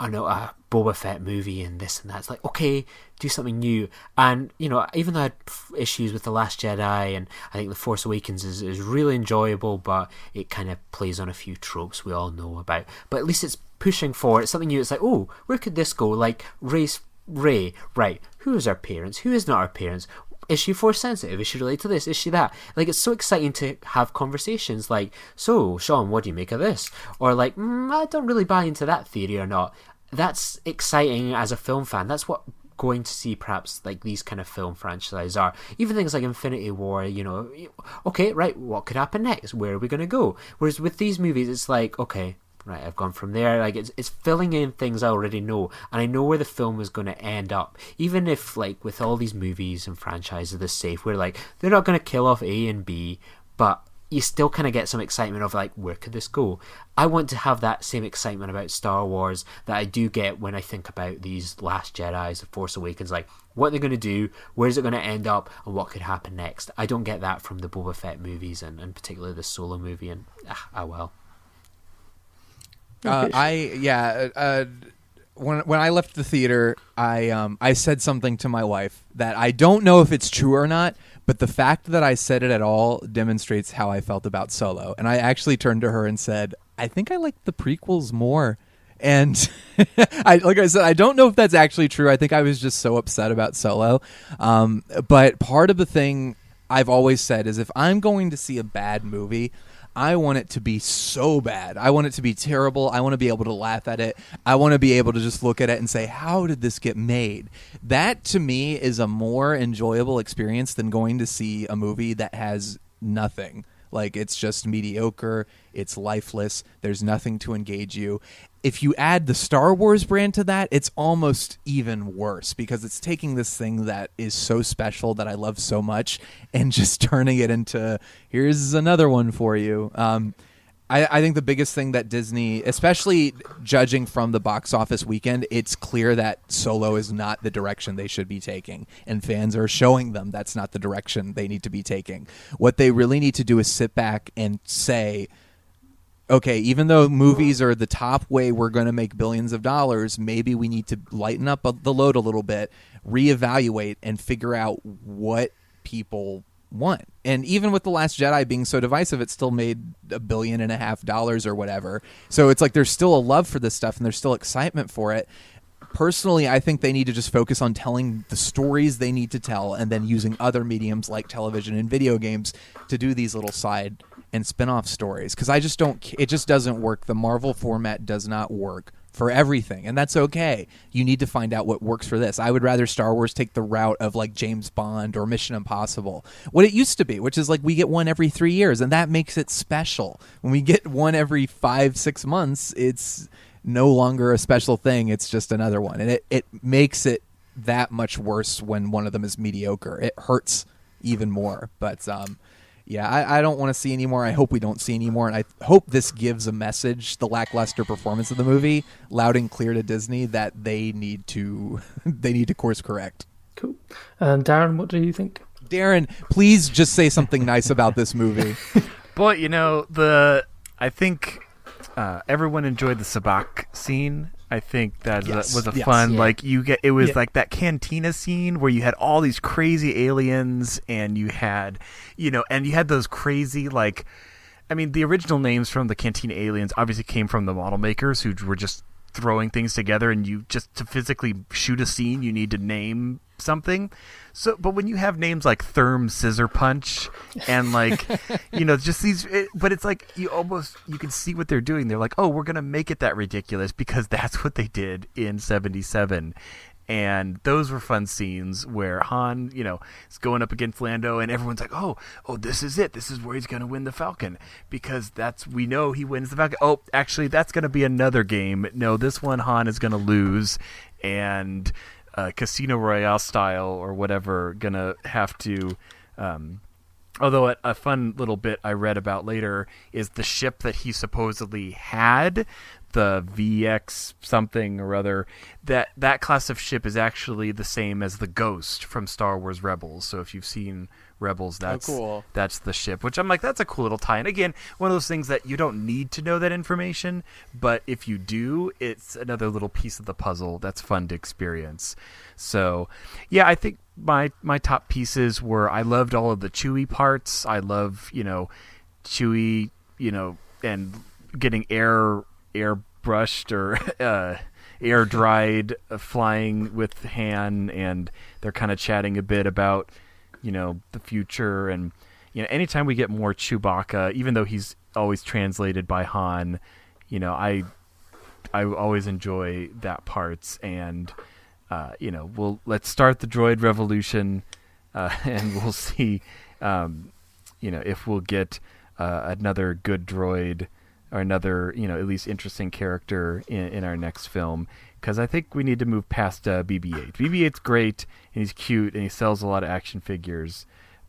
know a Boba Fett movie and this and that. It's like, okay, do something new. And, even though I had issues with The Last Jedi, and I think The Force Awakens is really enjoyable, but it kind of plays on a few tropes we all know about. But at least it's pushing forward. It's something new. It's like, oh, where could this go? Like, Rey, right, who is our parents? Who is not our parents? Is she Force sensitive? Is she related to this? Is she that? Like, it's so exciting to have conversations like, so, Shawn, what do you make of this? Or like, I don't really buy into that theory or not. That's exciting as a film fan. That's what going to see perhaps like these kind of film franchises are. Even things like Infinity War, okay, right, what could happen next? Where are we going to go? Whereas with these movies, it's like, okay, right, I've gone from there. Like, it's filling in things I already know, and I know where the film is going to end up. Even if, like, with all these movies and franchises this safe, where like they're not going to kill off A and B, but you still kind of get some excitement of like, where could this go? I want to have that same excitement about Star Wars that I do get when I think about these Last Jedis, The Force Awakens. Like, what they're going to do, where's it going to end up, and what could happen next. I don't get that from the Boba Fett movies, and particularly the Solo movie. And well. When I left the theater, I said something to my wife that I don't know if it's true or not, but the fact that I said it at all demonstrates how I felt about Solo. And I actually turned to her and said, I think I like the prequels more. And like I said, I don't know if that's actually true. I think I was just so upset about Solo. But part of the thing I've always said is if I'm going to see a bad movie, I want it to be so bad. I want it to be terrible. I want to be able to laugh at it. I want to be able to just look at it and say, how did this get made? That, to me, is a more enjoyable experience than going to see a movie that has nothing. Like, it's just mediocre. It's lifeless. There's nothing to engage you. If you add the Star Wars brand to that, it's almost even worse because it's taking this thing that is so special that I love so much and just turning it into, here's another one for you. I think the biggest thing that Disney, especially judging from the box office weekend, it's clear that Solo is not the direction they should be taking. And fans are showing them that's not the direction they need to be taking. What they really need to do is sit back and say, okay, even though movies are the top way we're going to make billions of dollars, maybe we need to lighten up the load a little bit, reevaluate, and figure out what people want. And even with The Last Jedi being so divisive, it still made $1.5 billion or whatever. So it's like there's still a love for this stuff and there's still excitement for it. Personally, I think they need to just focus on telling the stories they need to tell and then using other mediums like television and video games to do these little side and spin-off stories. Because it just doesn't work. The Marvel format does not work for everything, and that's okay. You need to find out what works for this. I would rather Star Wars take the route of like James Bond or Mission Impossible, what it used to be, which is like we get one every 3 years, and that makes it special. When we get one every 5-6 months, it's no longer a special thing. It's just another one, and it makes it that much worse when one of them is mediocre. It hurts even more. But Yeah, I don't want to see anymore. I hope we don't see anymore, and I hope this gives a message, the lackluster performance of the movie, loud and clear to Disney, that they need to course correct. Cool. And Darren, what do you think? Darren, please just say something nice about this movie. Boy, I think everyone enjoyed the sabak scene. I think that was a fun, like it was like that cantina scene where you had all these crazy aliens and you had those crazy, like, I mean, the original names from the cantina aliens obviously came from the model makers who were just throwing things together, and you just to physically shoot a scene, you need to name something. So, but when you have names like Therm Scissor Punch and like, just these, but it's like you can see what they're doing. They're like, oh, we're going to make it that ridiculous because that's what they did in 77. And those were fun scenes where Han, is going up against Lando and everyone's like, oh, this is it. This is where he's going to win the Falcon because we know he wins the Falcon. Oh, actually, that's going to be another game. No, this one Han is going to lose. And Casino Royale style or whatever, gonna have to although a fun little bit I read about later is the ship that he supposedly had, the VX something or other, that class of ship is actually the same as the Ghost from Star Wars Rebels. So if you've seen Rebels, that's cool. That's the ship, which I'm like, that's a cool little tie-in. Again, one of those things that you don't need to know that information, but if you do, it's another little piece of the puzzle that's fun to experience. So, yeah, I think my top pieces were, I loved all of the Chewie parts. I love, Chewie, and getting airbrushed or air dried, flying with Han, and they're kind of chatting a bit about the future, and anytime we get more Chewbacca, even though he's always translated by Han, I always enjoy that parts, and let's start the droid revolution, and we'll see if we'll get another good droid or another at least interesting character in our next film. Because I think we need to move past BB-8. BB-8's great, and he's cute, and he sells a lot of action figures.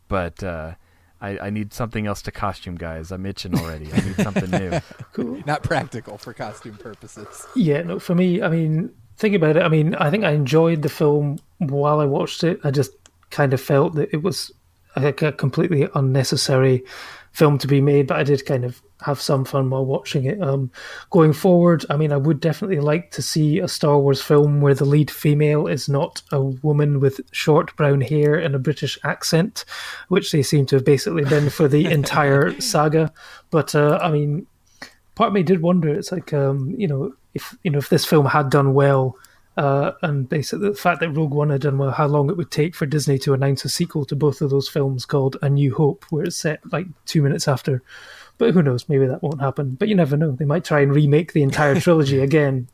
But I need something else to costume, guys. I'm itching already. I need something new. Cool. Not practical for costume purposes. Yeah, no, for me, I mean, think about it. I mean, I think I enjoyed the film while I watched it. I just kind of felt that it was a completely unnecessary film to be made, but I did kind of have some fun while watching it. Going forward, I mean, I would definitely like to see a Star Wars film where the lead female is not a woman with short brown hair and a British accent, which they seem to have basically been for the entire saga. But I mean, part of me did wonder. It's like, if this film had done well, and basically the fact that Rogue One had done well, how long it would take for Disney to announce a sequel to both of those films called A New Hope, where it's set like 2 minutes after. But who knows, maybe that won't happen. But you never know. They might try and remake the entire trilogy again.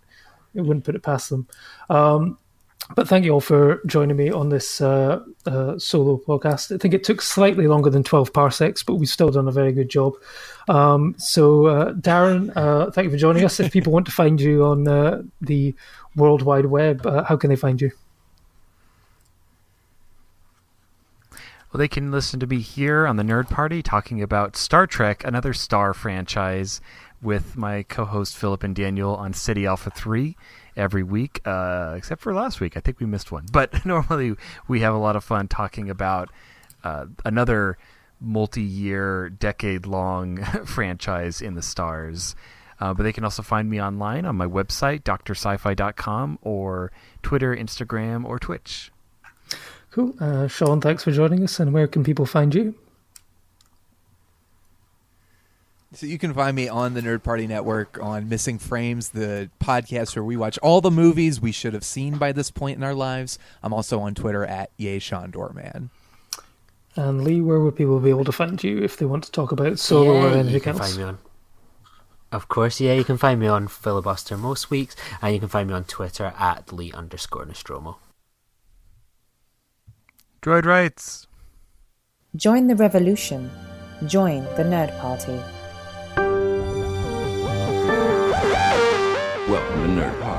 It wouldn't put it past them. But thank you all for joining me on this solo podcast. I think it took slightly longer than 12 parsecs, but we've still done a very good job. So Darren, thank you for joining us. If people want to find you on the World Wide Web, how can they find you? Well, they can listen to me here on the Nerd Party talking about Star Trek, another Star franchise, with my co-host Philip and Daniel on Ceti Alpha 3 every week, except for last week. I think we missed one. But normally we have a lot of fun talking about another multi-year, decade-long franchise in the stars. But they can also find me online on my website, drsci-fi.com, or Twitter, Instagram, or Twitch. Cool. Shawn, thanks for joining us. And where can people find you? So you can find me on the Nerd Party Network on Missing Frames, the podcast where we watch all the movies we should have seen by this point in our lives. I'm also on Twitter at YayShawnDoorman. And Lee, where would people be able to find you if they want to talk about Solo or anything else? Of course, you can find me on Filibuster most weeks, and you can find me on Twitter at Lee_Nostromo. Droid rights. Join the revolution. Join the Nerd Party. Welcome to Nerd Party.